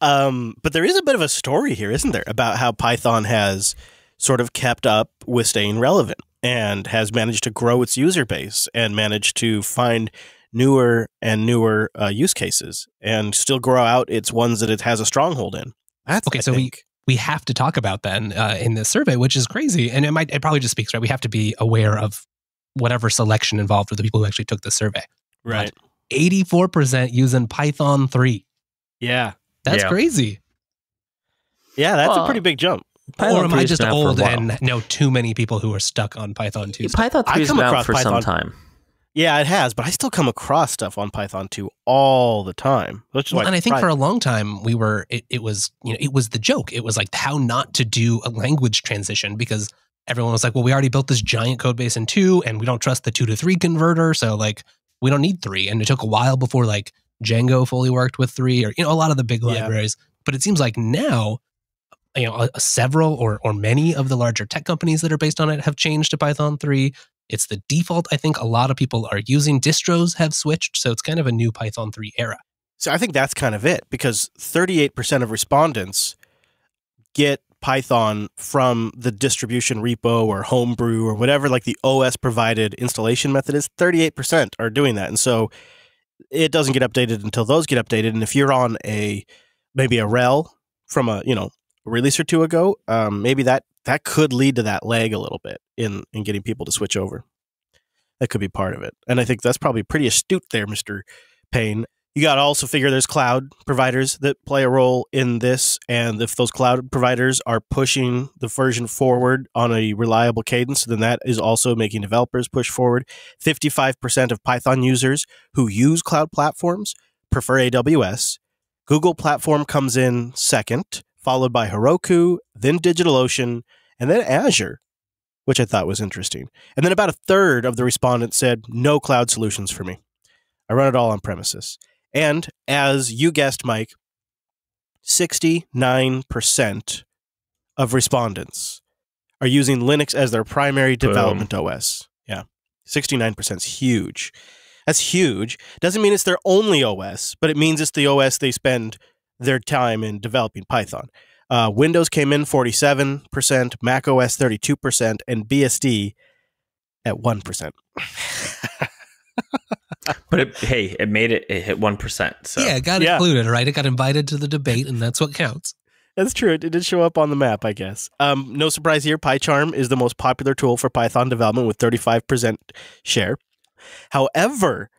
But there is a bit of a story here, isn't there, about how Python has sort of kept up with staying relevant and has managed to grow its user base and managed to find newer and newer use cases and still grow out its ones that it has a stronghold in. That's okay. So we have to talk about that in this survey, which is crazy. And it probably just speaks, right? We have to be aware of whatever selection involved with the people who actually took the survey. Right. 84% using Python 3. Yeah. That's crazy. Yeah, that's a pretty big jump. Python or am I just old and know too many people who are stuck on Python 2? Python 3 has been out for some time. Yeah, it has, but I still come across stuff on Python 2 all the time. And I think for a long time it was the joke. It was like how not to do a language transition because everyone was like, well, we already built this giant code base in 2 and we don't trust the 2 to 3 converter, so like we don't need 3. And it took a while before like Django fully worked with 3 or a lot of the big libraries. But it seems like now several or many of the larger tech companies that are based on it have changed to Python 3. It's the default. I think a lot of people are using. Distros have switched, so it's kind of a new Python 3 era. So I think that's kind of it, because 38% of respondents get Python from the distribution repo or homebrew or whatever, like the OS provided installation method is. 38% are doing that. And so it doesn't get updated until those get updated. And if you're on maybe a rel from a release or two ago, maybe that could lead to that lag a little bit in getting people to switch over. That could be part of it. And I think that's probably pretty astute there, Mr. Payne. You got to also figure there's cloud providers that play a role in this. And if those cloud providers are pushing the version forward on a reliable cadence, then that is also making developers push forward. 55% of Python users who use cloud platforms prefer AWS. Google platform comes in second, followed by Heroku, then DigitalOcean, and then Azure, which I thought was interesting. And then about a third of the respondents said, no cloud solutions for me. I run it all on premises. And as you guessed, Mike, 69% of respondents are using Linux as their primary development OS. Yeah, 69% is huge. That's huge. Doesn't mean it's their only OS, but it means it's the OS they spend their time in developing Python. Windows came in 47%, Mac OS 32%, and BSD at 1%. But it made it hit 1%. So. Yeah, it got included, right? It got invited to the debate, and that's what counts. That's true. It did show up on the map, I guess. No surprise here. PyCharm is the most popular tool for Python development with 35% share. However,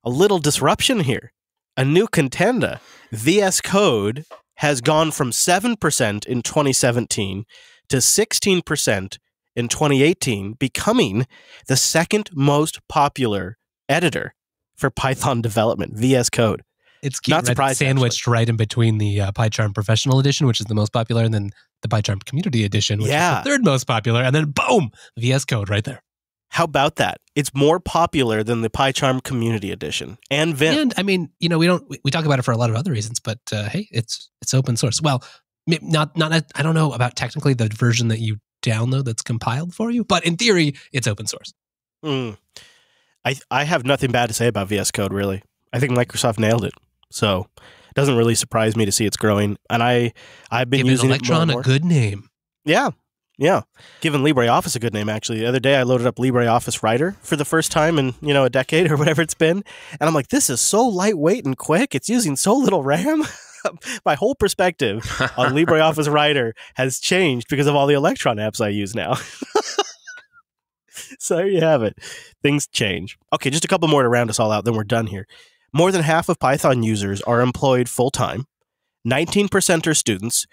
a little disruption here. A new contender, VS Code, has gone from 7% in 2017 to 16% in 2018, becoming the second most popular editor for Python development, VS Code. It's cute, not surprised, sandwiched actually. right in between the PyCharm Professional Edition, which is the most popular, and then the PyCharm Community Edition, which is the third most popular, and then boom, VS Code right there. How about that? It's more popular than the PyCharm Community Edition and Vim. And I mean, we talk about it for a lot of other reasons, but hey, it's open source. Well, not I don't know about technically the version that you download that's compiled for you, but in theory, it's open source. I have nothing bad to say about VS Code, really. I think Microsoft nailed it. So it doesn't really surprise me to see it's growing. And I've been using Electron it more. a good name. Yeah. Giving LibreOffice a good name, actually. The other day, I loaded up LibreOffice Writer for the first time in, a decade or whatever it's been. And I'm like, this is so lightweight and quick. It's using so little RAM. My whole perspective on LibreOffice Writer has changed because of all the Electron apps I use now. So there you have it. Things change. Okay, just a couple more to round us all out, then we're done here. More than half of Python users are employed full-time. 19% are students.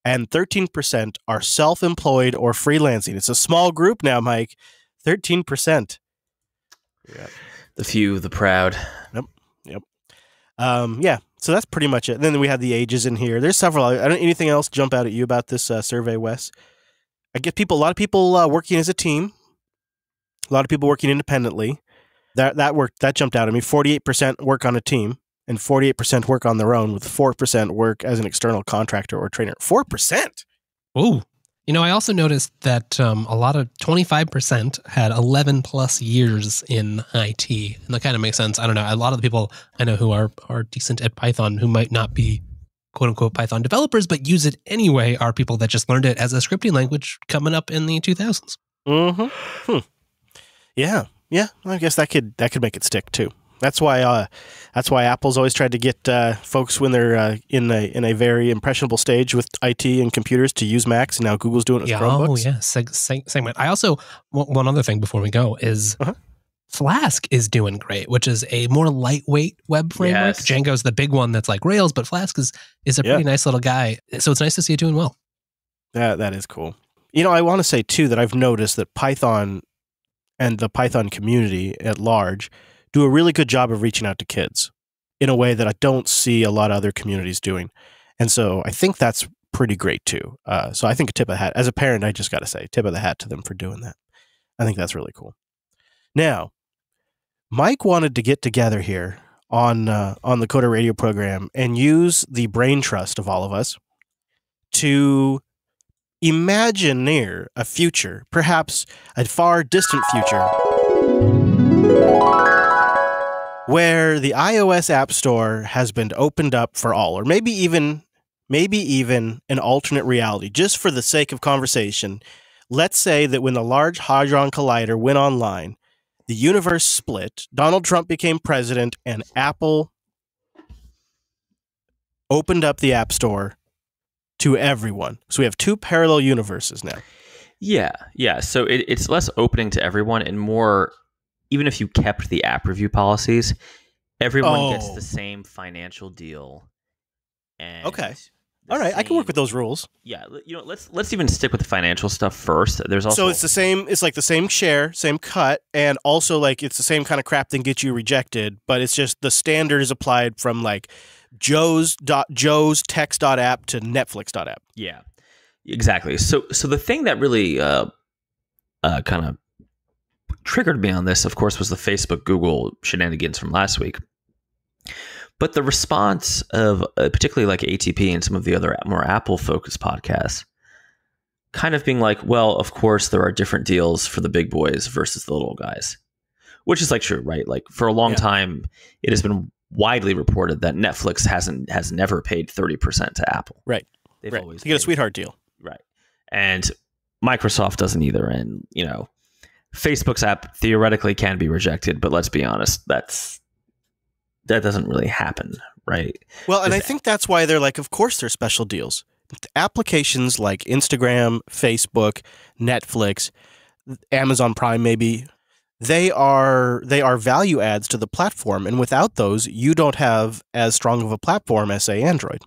And 13% are self-employed or freelancing. It's a small group now, Mike. 13%. Yeah. The few, the proud. Yep. So that's pretty much it. And then we had the ages in here. There's several. Anything else jump out at you about this survey, Wes? I get a lot of people working as a team. A lot of people working independently. That jumped out at me. 48% work on a team. And 48% work on their own, with 4% work as an external contractor or trainer. 4%? Ooh. I also noticed that a lot of 25% had 11 plus years in IT. And that kind of makes sense. I don't know. A lot of the people I know who are decent at Python, who might not be quote unquote Python developers, but use it anyway, are people that just learned it as a scripting language coming up in the 2000s. Mm-hmm. Yeah. I guess that could make it stick too. That's why Apple's always tried to get folks when they're in a very impressionable stage with IT and computers to use Macs, and now Google's doing it with Chromebooks. Oh yeah, segment. I also one other thing before we go is Flask is doing great, which is a more lightweight web framework. Yes. Django's the big one that's like Rails, but Flask is a pretty nice little guy. So it's nice to see it doing well. That is cool. I want to say too that I've noticed that Python and the Python community at large do a really good job of reaching out to kids in a way that I don't see a lot of other communities doing. And so I think that's pretty great too. So I think a tip of the hat. As a parent, I just got to say, tip of the hat to them for doing that. I think that's really cool. Now, Mike wanted to get together here on the Coder Radio program and use the brain trust of all of us to imagine a future, perhaps a far distant future, where the iOS App Store has been opened up for all, or maybe even an alternate reality, just for the sake of conversation. Let's say that when the Large Hadron Collider went online, the universe split, Donald Trump became president, and Apple opened up the App Store to everyone. So we have two parallel universes now. Yeah. So it's less opening to everyone and more, even if you kept the app review policies, everyone gets the same financial deal. And okay. All right, I can work with those rules. Yeah, let's even stick with the financial stuff first. There's also it's the same. It's like the same share, same cut, and also like it's the same kind of crap that gets you rejected, but it's just the standard is applied from like Joe's text.app to Netflix.app. Yeah, exactly. So the thing that really kind of triggered me on this, of course, was the Facebook Google shenanigans from last week. But the response of particularly like ATP and some of the other more Apple focused podcasts kind of being like, well, of course, there are different deals for the big boys versus the little guys, which is like true, right? Like for a long time, it has been widely reported that Netflix has never paid 30% to Apple. Right. They've right. always You get a sweetheart deal. Right. And Microsoft doesn't either. And, Facebook's app theoretically can be rejected, but let's be honest, that doesn't really happen, right? Well, and I think that's why they're like, of course there's special deals. Applications like Instagram, Facebook, Netflix, Amazon Prime maybe, they are value adds to the platform, and without those, you don't have as strong of a platform as, say, Android.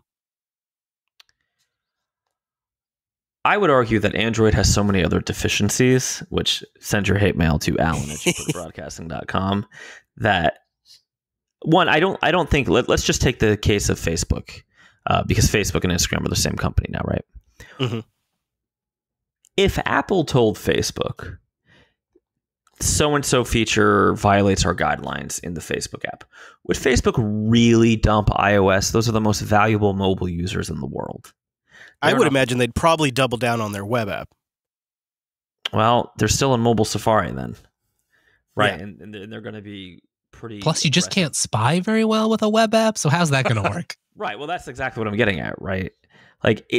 I would argue that Android has so many other deficiencies, which send your hate mail to alan@broadcasting.com, that one, I don't think, let's just take the case of Facebook, because Facebook and Instagram are the same company now, right? Mm-hmm. If Apple told Facebook, so-and-so feature violates our guidelines in the Facebook app, would Facebook really dump iOS? Those are the most valuable mobile users in the world. I would imagine they'd probably double down on their web app. Well, they're still in mobile Safari then. Right. Yeah. And they're going to be pretty... Plus, you just can't spy very well with a web app, so how's that going to work? Right. Well, that's exactly what I'm getting at, right? Like,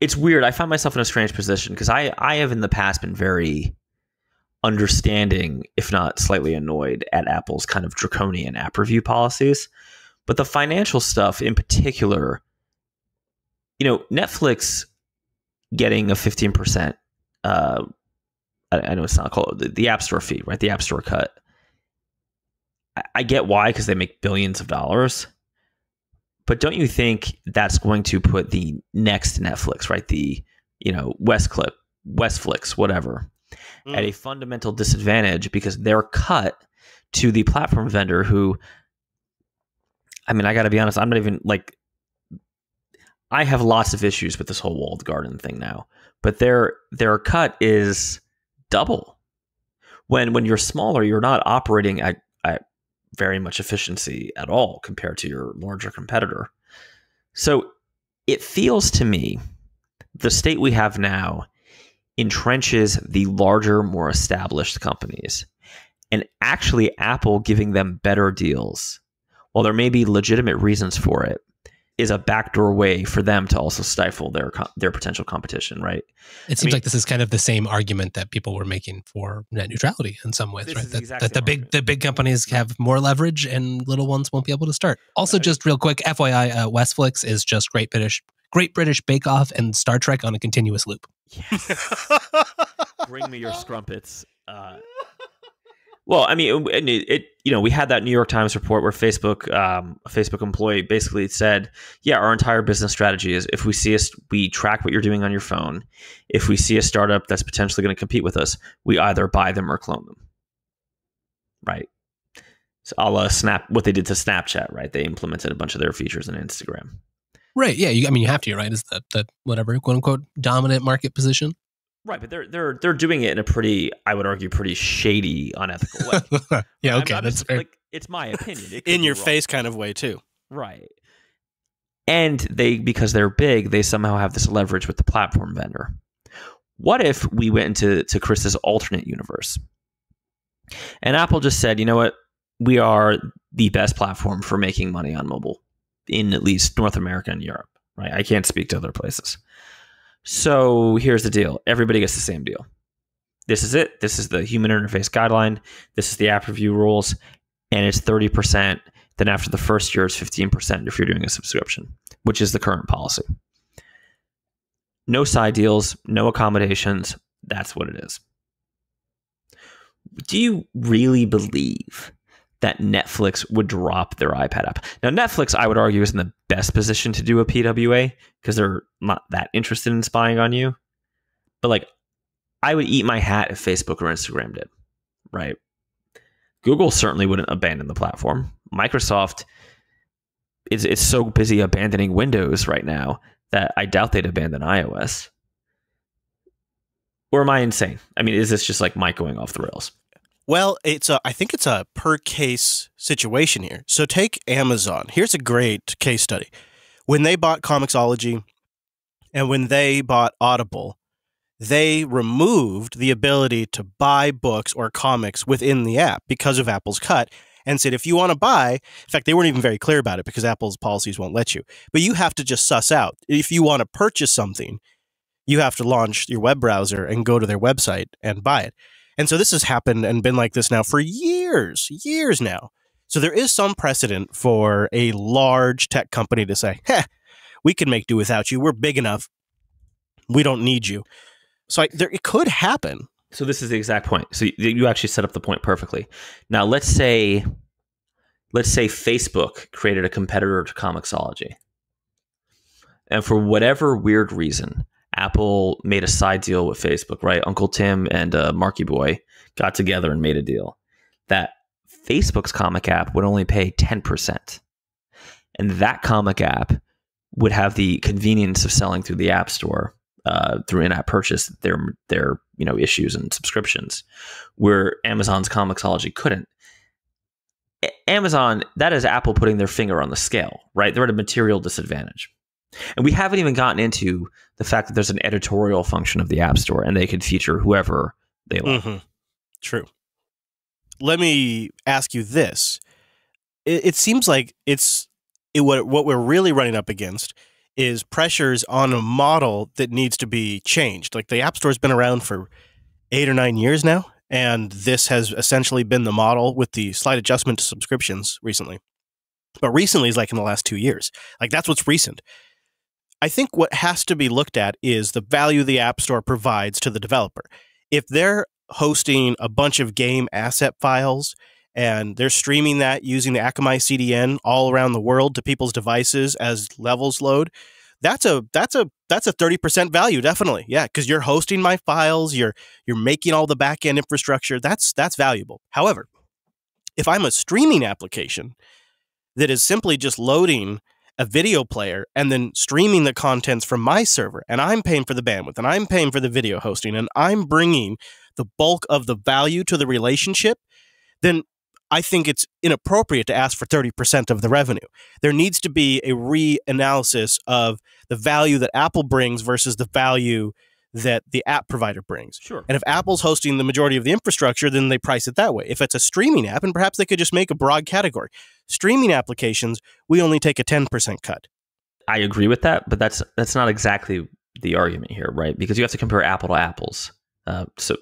it's weird. I find myself in a strange position because I have in the past been very understanding, if not slightly annoyed, at Apple's kind of draconian app review policies. But the financial stuff in particular... Netflix getting a 15%, I know it's not called the App Store fee, right? The App Store cut. I get why, because they make billions of dollars. But don't you think that's going to put the next Netflix, right? The, Westflix, whatever, at a fundamental disadvantage because they're cut to the platform vendor who, I got to be honest, I'm not even like, I have lots of issues with this whole walled garden thing now, but their cut is double. When you're smaller, you're not operating at very much efficiency at all compared to your larger competitor. So it feels to me the state we have now entrenches the larger, more established companies, and actually Apple giving them better deals, while there may be legitimate reasons for it, is a backdoor way for them to also stifle their potential competition, right? It seems like this is kind of the same argument that people were making for net neutrality in some ways, right? That the big companies have more leverage and little ones won't be able to start. Also, just real quick, FYI, Westflix is just Great British Bake Off and Star Trek on a continuous loop. Yes. Bring me your scrumpets. Well, we had that New York Times report where Facebook, a Facebook employee basically said, yeah, our entire business strategy is if we track what you're doing on your phone. If we see a startup that's potentially going to compete with us, we either buy them or clone them. Right. So a la what they did to Snapchat, right? They implemented a bunch of their features in Instagram. Right. Yeah. You have to, right? Is that whatever, quote unquote, dominant market position? Right, but they're doing it in a pretty, I would argue, pretty shady, unethical way. Yeah, okay, that's fair. Like, it's my opinion. In your face kind of way too. Right. And because they're big, they somehow have this leverage with the platform vendor. What if we went into Chris's alternate universe? And Apple just said, you know what? We are the best platform for making money on mobile in at least North America and Europe. Right? I can't speak to other places. So here's the deal. Everybody gets the same deal. This is it. This is the human interface guideline. This is the app review rules. And it's 30%. Then after the first year, it's 15% if you're doing a subscription, which is the current policy. No side deals, no accommodations. That's what it is. Do you really believe that Netflix would drop their iPad app? Now, Netflix, I would argue, is in the best position to do a PWA because they're not that interested in spying on you. But like, I would eat my hat if Facebook or Instagram did, right? Google certainly wouldn't abandon the platform. Microsoft, it's so busy abandoning Windows right now that I doubt they'd abandon iOS. Or am I insane? I mean, is this just like Mike going off the rails? Well, I think it's a per case situation here. So take Amazon. Here's a great case study. When they bought Comixology and when they bought Audible, they removed the ability to buy books or comics within the app because of Apple's cut, and said, if you want to buy, in fact, they weren't even very clear about it because Apple's policies won't let you, but you have to just suss out. If you want to purchase something, you have to launch your web browser and go to their website and buy it. And so this has happened and been like this now for years now. So there is some precedent for a large tech company to say, we can make do without you. We're big enough. We don't need you. So it could happen. So this is the exact point. So you actually set up the point perfectly. Now, let's say Facebook created a competitor to Comixology. And for whatever weird reason, Apple made a side deal with Facebook, right? Uncle Tim and Marky Boy got together and made a deal that Facebook's comic app would only pay 10%. And that comic app would have the convenience of selling through the App Store, through in-app purchase, their issues and subscriptions, where Amazon's Comixology couldn't. Amazon, that is Apple putting their finger on the scale, right? They're at a material disadvantage. And we haven't even gotten into the fact that there's an editorial function of the App Store and they could feature whoever they like. Mm-hmm. True. Let me ask you this. It seems like what we're really running up against is pressures on a model that needs to be changed. Like the App Store has been around for 8 or 9 years now, and this has essentially been the model with the slight adjustment to subscriptions recently. But recently is like in the last 2 years. Like that's what's recent. I think what has to be looked at is the value the App Store provides to the developer. If they're hosting a bunch of game asset files and they're streaming that using the Akamai CDN all around the world to people's devices as levels load, that's a 30% value, definitely. Yeah, because you're hosting my files, you're making all the back-end infrastructure. That's valuable. However, if I'm a streaming application that is simply just loading a video player and then streaming the contents from my server, and I'm paying for the bandwidth, and I'm paying for the video hosting, and I'm bringing the bulk of the value to the relationship, then I think it's inappropriate to ask for 30% of the revenue. There needs to be a reanalysis of the value that Apple brings versus the value that the app provider brings. Sure. And if Apple's hosting the majority of the infrastructure, then they price it that way. If it's a streaming app, and perhaps they could just make a broad category. Streaming applications, we only take a 10% cut. I agree with that, but that's not exactly the argument here, right? Because you have to compare apple to apples. So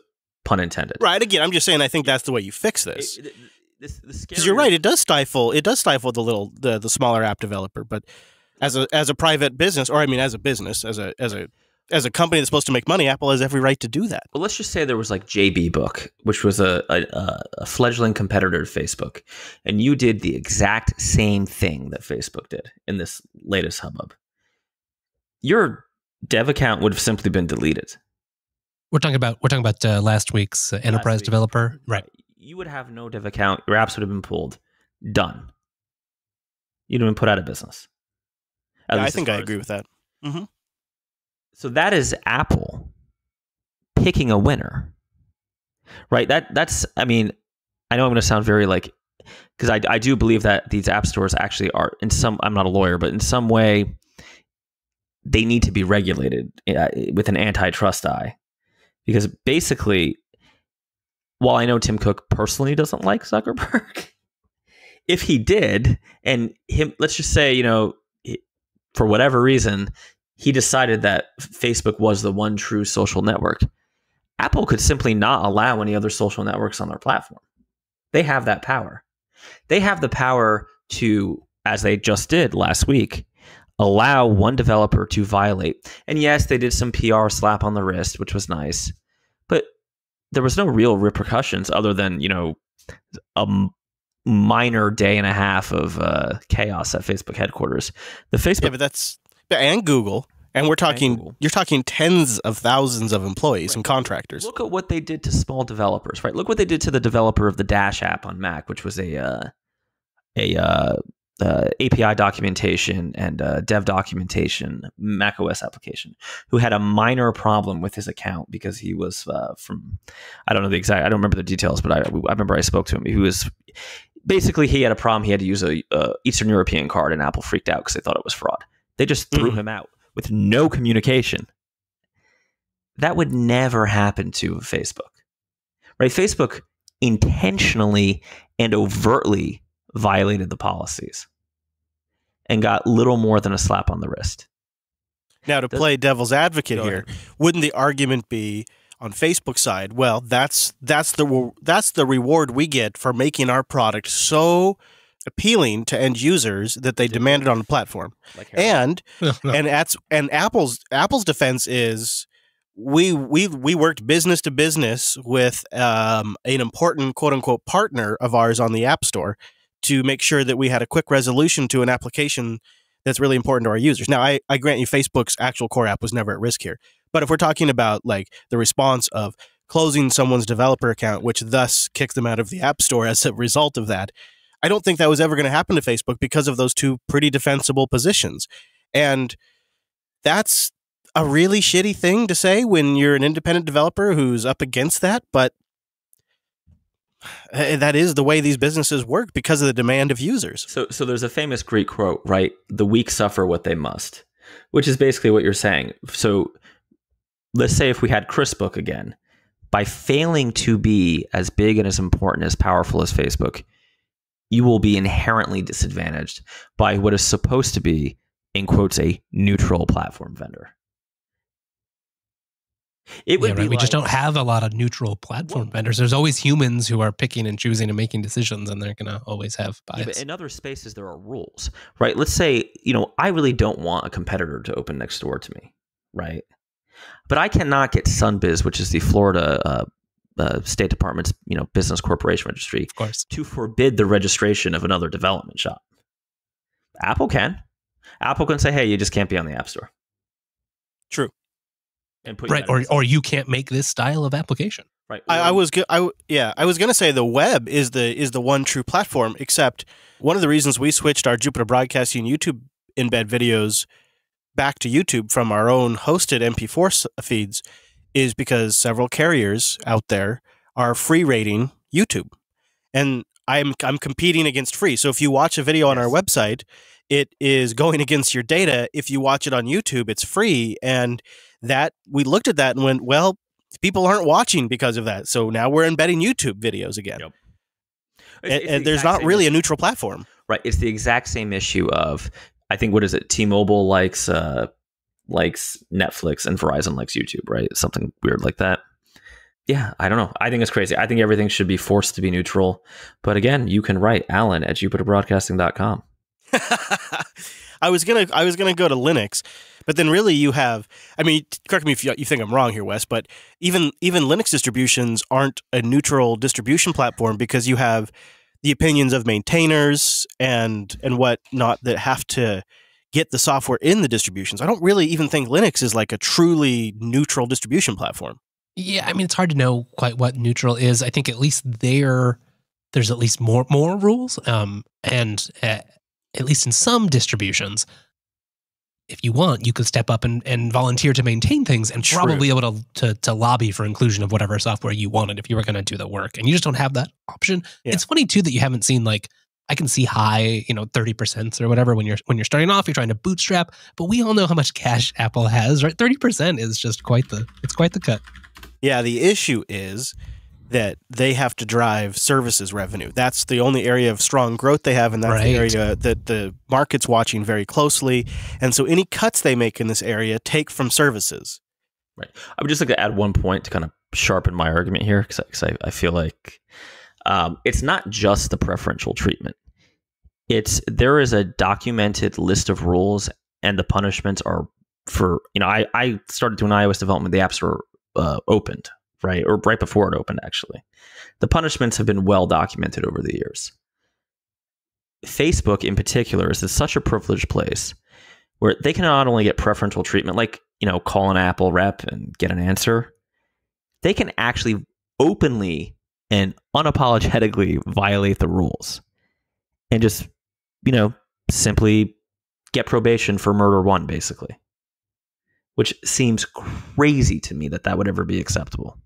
pun intended. Right. Again, I'm just saying I think that's the way you fix this. Because you're right, it does stifle the smaller app developer, but as a private business, or I mean as a business, as a company that's supposed to make money, Apple has every right to do that. Well, let's just say there was like JB Book, which was a fledgling competitor to Facebook, and you did the exact same thing that Facebook did in this latest hubbub. Your dev account would have simply been deleted. We're talking about last week's enterprise developer, right? You would have no dev account. Your apps would have been pulled. Done. You'd have been put out of business. Yeah, I think I agree with that. Mm-hmm. So that is Apple picking a winner, right? That's. I mean, I know I'm going to sound very like, because I do believe that these app stores actually are in some. I'm not a lawyer, but in some way, they need to be regulated with an antitrust eye, because basically, while I know Tim Cook personally doesn't like Zuckerberg, if he did, and let's just say, for whatever reason, he decided that Facebook was the one true social network, Apple could simply not allow any other social networks on their platform. They have that power. They have the power to, as they just did last week, allow one developer to violate. And yes, they did some PR slap on the wrist, which was nice, but there was no real repercussions other than, a minor day and a half of chaos at Facebook headquarters. And Google, and you're talking tens of thousands of employees and contractors. Look at what they did to small developers, right? Look what they did to the developer of the Dash app on Mac, which was a API documentation and dev documentation macOS application who had a minor problem with his account because he was from, I don't don't remember the details, but I remember I spoke to him. He was basically, he had a problem. He had to use a Eastern European card, and Apple freaked out because they thought it was fraud. They just threw him out with no communication. That would never happen to Facebook, right? Facebook intentionally and overtly violated the policies and got little more than a slap on the wrist. Now, to play devil's advocate here, wouldn't the argument be on Facebook's side? Well, that's the reward we get for making our product so appealing to end users that they demand it on the platform. And Apple's defense is we worked business to business with an important quote unquote partner of ours on the App Store to make sure that we had a quick resolution to an application that's really important to our users. Now, I grant you Facebook's actual core app was never at risk here. But if we're talking about like the response of closing someone's developer account, which thus kicked them out of the App Store as a result of that, I don't think that was ever going to happen to Facebook because of those two pretty defensible positions. And that's a really shitty thing to say when you're an independent developer who's up against that, but that is the way these businesses work because of the demand of users. So there's a famous Greek quote, right? The weak suffer what they must, which is basically what you're saying. So let's say if we had ChrisBook again, by failing to be as big and as important, as powerful as Facebook, you will be inherently disadvantaged by what is supposed to be, in quotes, a neutral platform vendor. It would be we just don't have a lot of neutral platform vendors. There's always humans who are picking and choosing and making decisions, and they're going to always have bias. Yeah, but in other spaces, there are rules, right? Let's say, I really don't want a competitor to open next door to me, right? But I cannot get Sunbiz, which is the Florida State Department's business corporation registry, of course, to forbid the registration of another development shop. Apple can. Apple can say, hey, you just can't be on the App Store. True. And put right, or you can't make this style of application. Right. I was going to say the web is the one true platform, except one of the reasons we switched our Jupiter Broadcasting YouTube embed videos back to YouTube from our own hosted MP4 feeds is because several carriers out there are free rating YouTube. And I'm competing against free. So if you watch a video on our website, it is going against your data. If you watch it on YouTube, it's free. And that we looked at that and went, well, people aren't watching because of that. So now we're embedding YouTube videos again. Yep. And there's not really a neutral platform. Right. It's the exact same issue of, I think, what is it? T-Mobile likes Netflix and Verizon likes YouTube, right? Something weird like that. Yeah, I don't know. I think it's crazy. I think everything should be forced to be neutral. But again, you can write Alan at jupiterbroadcasting.com. I was gonna go to Linux, but then really you have, correct me if you think I'm wrong here, Wes, but even Linux distributions aren't a neutral distribution platform because you have the opinions of maintainers and whatnot that have to get the software in the distributions. I don't really even think Linux is like a truly neutral distribution platform. Yeah, it's hard to know quite what neutral is. I think at least there's at least more rules, and at least in some distributions, if you want, you could step up and volunteer to maintain things and probably be able to lobby for inclusion of whatever software you wanted if you were going to do the work. And you just don't have that option. Yeah. It's funny, too, that you haven't seen, I can see high, 30% or whatever when you're starting off, you're trying to bootstrap. But we all know how much cash Apple has, right? 30% is just quite the cut. Yeah, the issue is that they have to drive services revenue. That's the only area of strong growth they have, and that's the area that the market's watching very closely. And so any cuts they make in this area take from services. Right. I would just like to add one point to kind of sharpen my argument here, because I feel like it's not just the preferential treatment. There is a documented list of rules, and the punishments are for, I started doing iOS development, the apps were opened. Right, or right before it opened, actually. The punishments have been well documented over the years. Facebook, in particular, is such a privileged place where they can not only get preferential treatment, like, call an Apple rep and get an answer. They can actually openly and unapologetically violate the rules and just, simply get probation for murder one, basically. Which seems crazy to me that would ever be acceptable.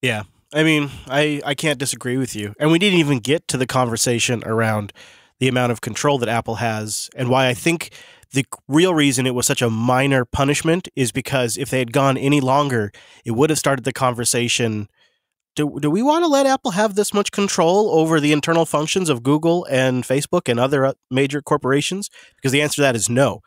Yeah. I mean, I can't disagree with you. And we didn't even get to the conversation around the amount of control that Apple has, and why I think the real reason it was such a minor punishment is because if they had gone any longer, it would have started the conversation. Do we want to let Apple have this much control over the internal functions of Google and Facebook and other major corporations? Because the answer to that is no.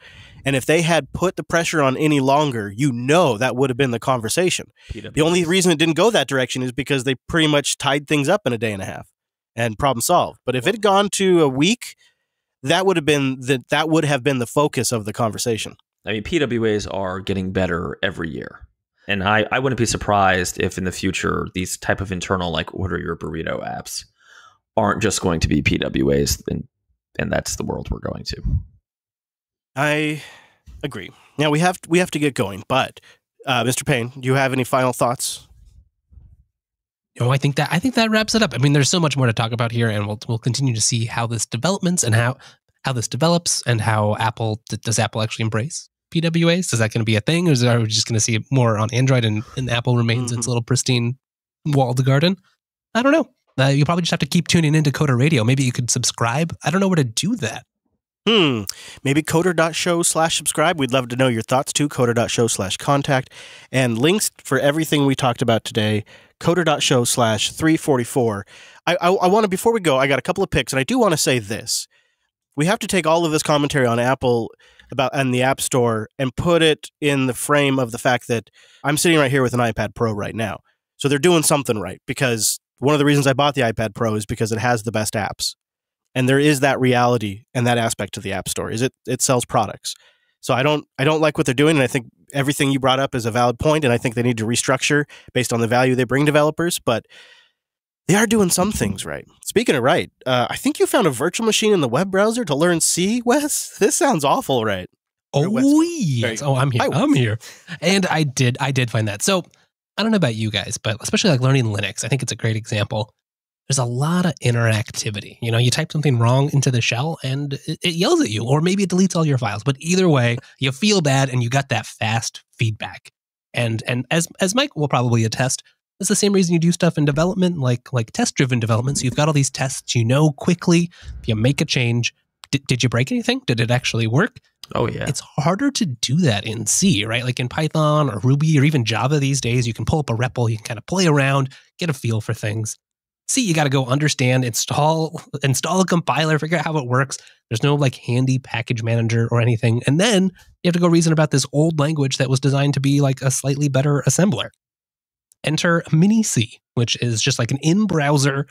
And if they had put the pressure on any longer, that would have been the conversation. The only reason it didn't go that direction is because they pretty much tied things up in a day and a half and problem solved. But if it had gone to a week, that would have been the focus of the conversation. I mean, PWAs are getting better every year. And I wouldn't be surprised if in the future these type of internal, like, order your burrito apps aren't just going to be PWAs, and that's the world we're going to. I agree. Now we have to get going, but Mr. Payne, do you have any final thoughts? I think that wraps it up. I mean, there's so much more to talk about here, and we'll continue to see how this developments and how this develops, and how does Apple actually embrace PWAs? Is that going to be a thing, or are we just going to see it more on Android and Apple remains its little pristine walled garden? I don't know. You probably just have to keep tuning into Coder Radio. Maybe you could subscribe. I don't know where to do that. Maybe coder.show/subscribe. We'd love to know your thoughts too. Coder.show/contact, and links for everything we talked about today. Coder.show/344. I want to, before we go, I got a couple of picks, and I do want to say this. We have to take all of this commentary on Apple and the App Store and put it in the frame of the fact that I'm sitting right here with an iPad Pro right now. So they're doing something right, because one of the reasons I bought the iPad Pro is because it has the best apps. And there is that reality and that aspect to the App Store, is it sells products. So I don't like what they're doing, and I think everything you brought up is a valid point, and I think they need to restructure based on the value they bring developers, but they are doing some things right. Speaking of right, I think you found a virtual machine in the web browser to learn C, Wes? This sounds awful, right? Oh, yes. Oh, I'm here. I'm here. And I did find that. So I don't know about you guys, but especially like learning Linux, I think it's a great example. There's a lot of interactivity. You type something wrong into the shell and it yells at you, or maybe it deletes all your files. But either way, you feel bad and you got that fast feedback. And as Mike will probably attest, it's the same reason you do stuff in development, like test-driven development. So you've got all these tests, quickly, if you make a change, did you break anything? Did it actually work? Oh, yeah. It's harder to do that in C, right? Like in Python or Ruby or even Java these days, you can pull up a REPL, you can kind of play around, get a feel for things. C, you got to go understand, install a compiler, figure out how it works. There's no like handy package manager or anything. And then you have to go reason about this old language that was designed to be like a slightly better assembler. Enter Mini C, which is just like an in-browser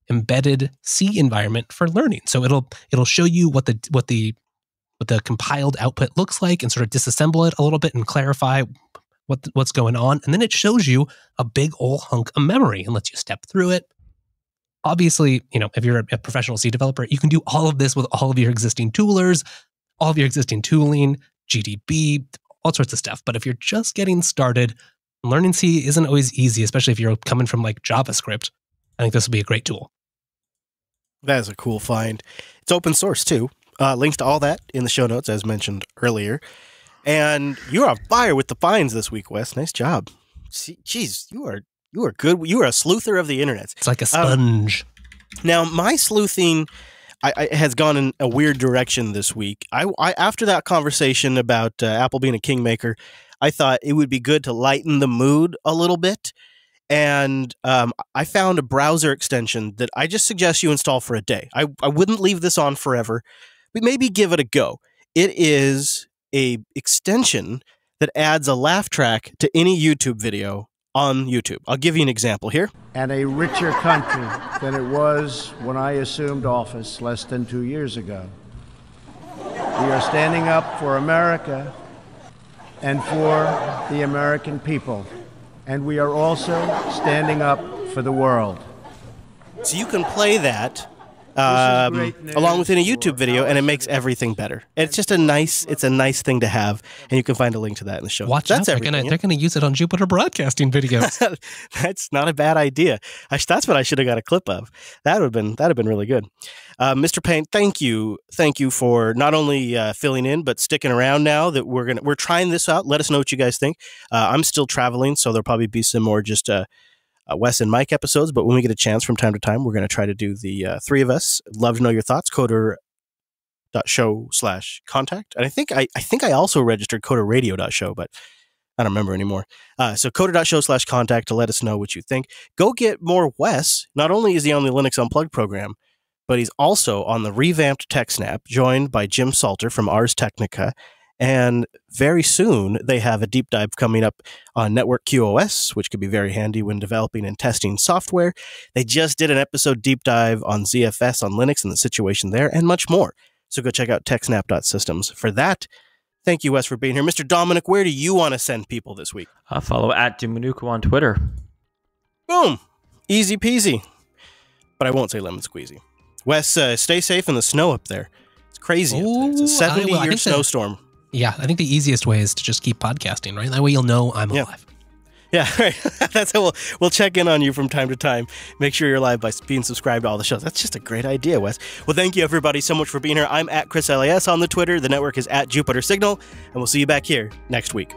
embedded C environment for learning. So it'll show you what the compiled output looks like and sort of disassemble it a little bit and clarify what's going on. And then it shows you a big old hunk of memory and lets you step through it. Obviously, if you're a professional C developer, you can do all of this with all of your existing toolers, all of your existing tooling, GDB, all sorts of stuff. But if you're just getting started, learning C isn't always easy, especially if you're coming from like JavaScript. I think this will be a great tool. That is a cool find. It's open source too. Links to all that in the show notes, as mentioned earlier. And you're on fire with the finds this week, Wes. Nice job. Jeez, you are good. You are a sleuther of the internet. It's like a sponge. Now, my sleuthing has gone in a weird direction this week. I after that conversation about Apple being a kingmaker, I thought it would be good to lighten the mood a little bit. And I found a browser extension that I just suggest you install for a day. I wouldn't leave this on forever, but maybe give it a go. It is a extension that adds a laugh track to any YouTube video on YouTube. I'll give you an example here. And a richer country than it was when I assumed office less than 2 years ago. We are standing up for America and for the American people. And we are also standing up for the world. So you can play that along with in a YouTube video, and it makes everything better. It's just a nice thing to have, and you can find a link to that in the show. Watch That's out, they're gonna use it on Jupiter Broadcasting videos. That's not a bad idea. That's what I should have got a clip of. That'd have been really good. Mr. Payne, thank you for not only filling in but sticking around. Now that we're trying this out, let us know what you guys think. I'm still traveling, so there'll probably be some more just Wes and Mike episodes, but when we get a chance from time to time, we're going to try to do the three of us. Love to know your thoughts. Coder.show/contact. And I think I also registered coderradio.show, but I don't remember anymore. So coder.show/contact to let us know what you think. Go get more Wes. Not only is he on the Linux Unplugged program, but he's also on the revamped TechSnap, joined by Jim Salter from Ars Technica. And very soon, they have a deep dive coming up on Network QoS, which could be very handy when developing and testing software. They just did an episode deep dive on ZFS on Linux and the situation there, and much more. So go check out techsnap.systems for that. Thank you, Wes, for being here. Mr. Dominic, where do you want to send people this week? Follow @Dumanuku on Twitter. Boom. Easy peasy. But I won't say lemon squeezy. Wes, stay safe in the snow up there. It's crazy. It's a 70-year snowstorm. Yeah, I think the easiest way is to just keep podcasting, right? That way you'll know I'm alive. Yeah, right. That's how we'll check in on you from time to time. Make sure you're live by being subscribed to all the shows. That's just a great idea, Wes. Well, thank you, everybody, so much for being here. I'm @ChrisLAS on the Twitter. The network is @JupiterSignal. And we'll see you back here next week.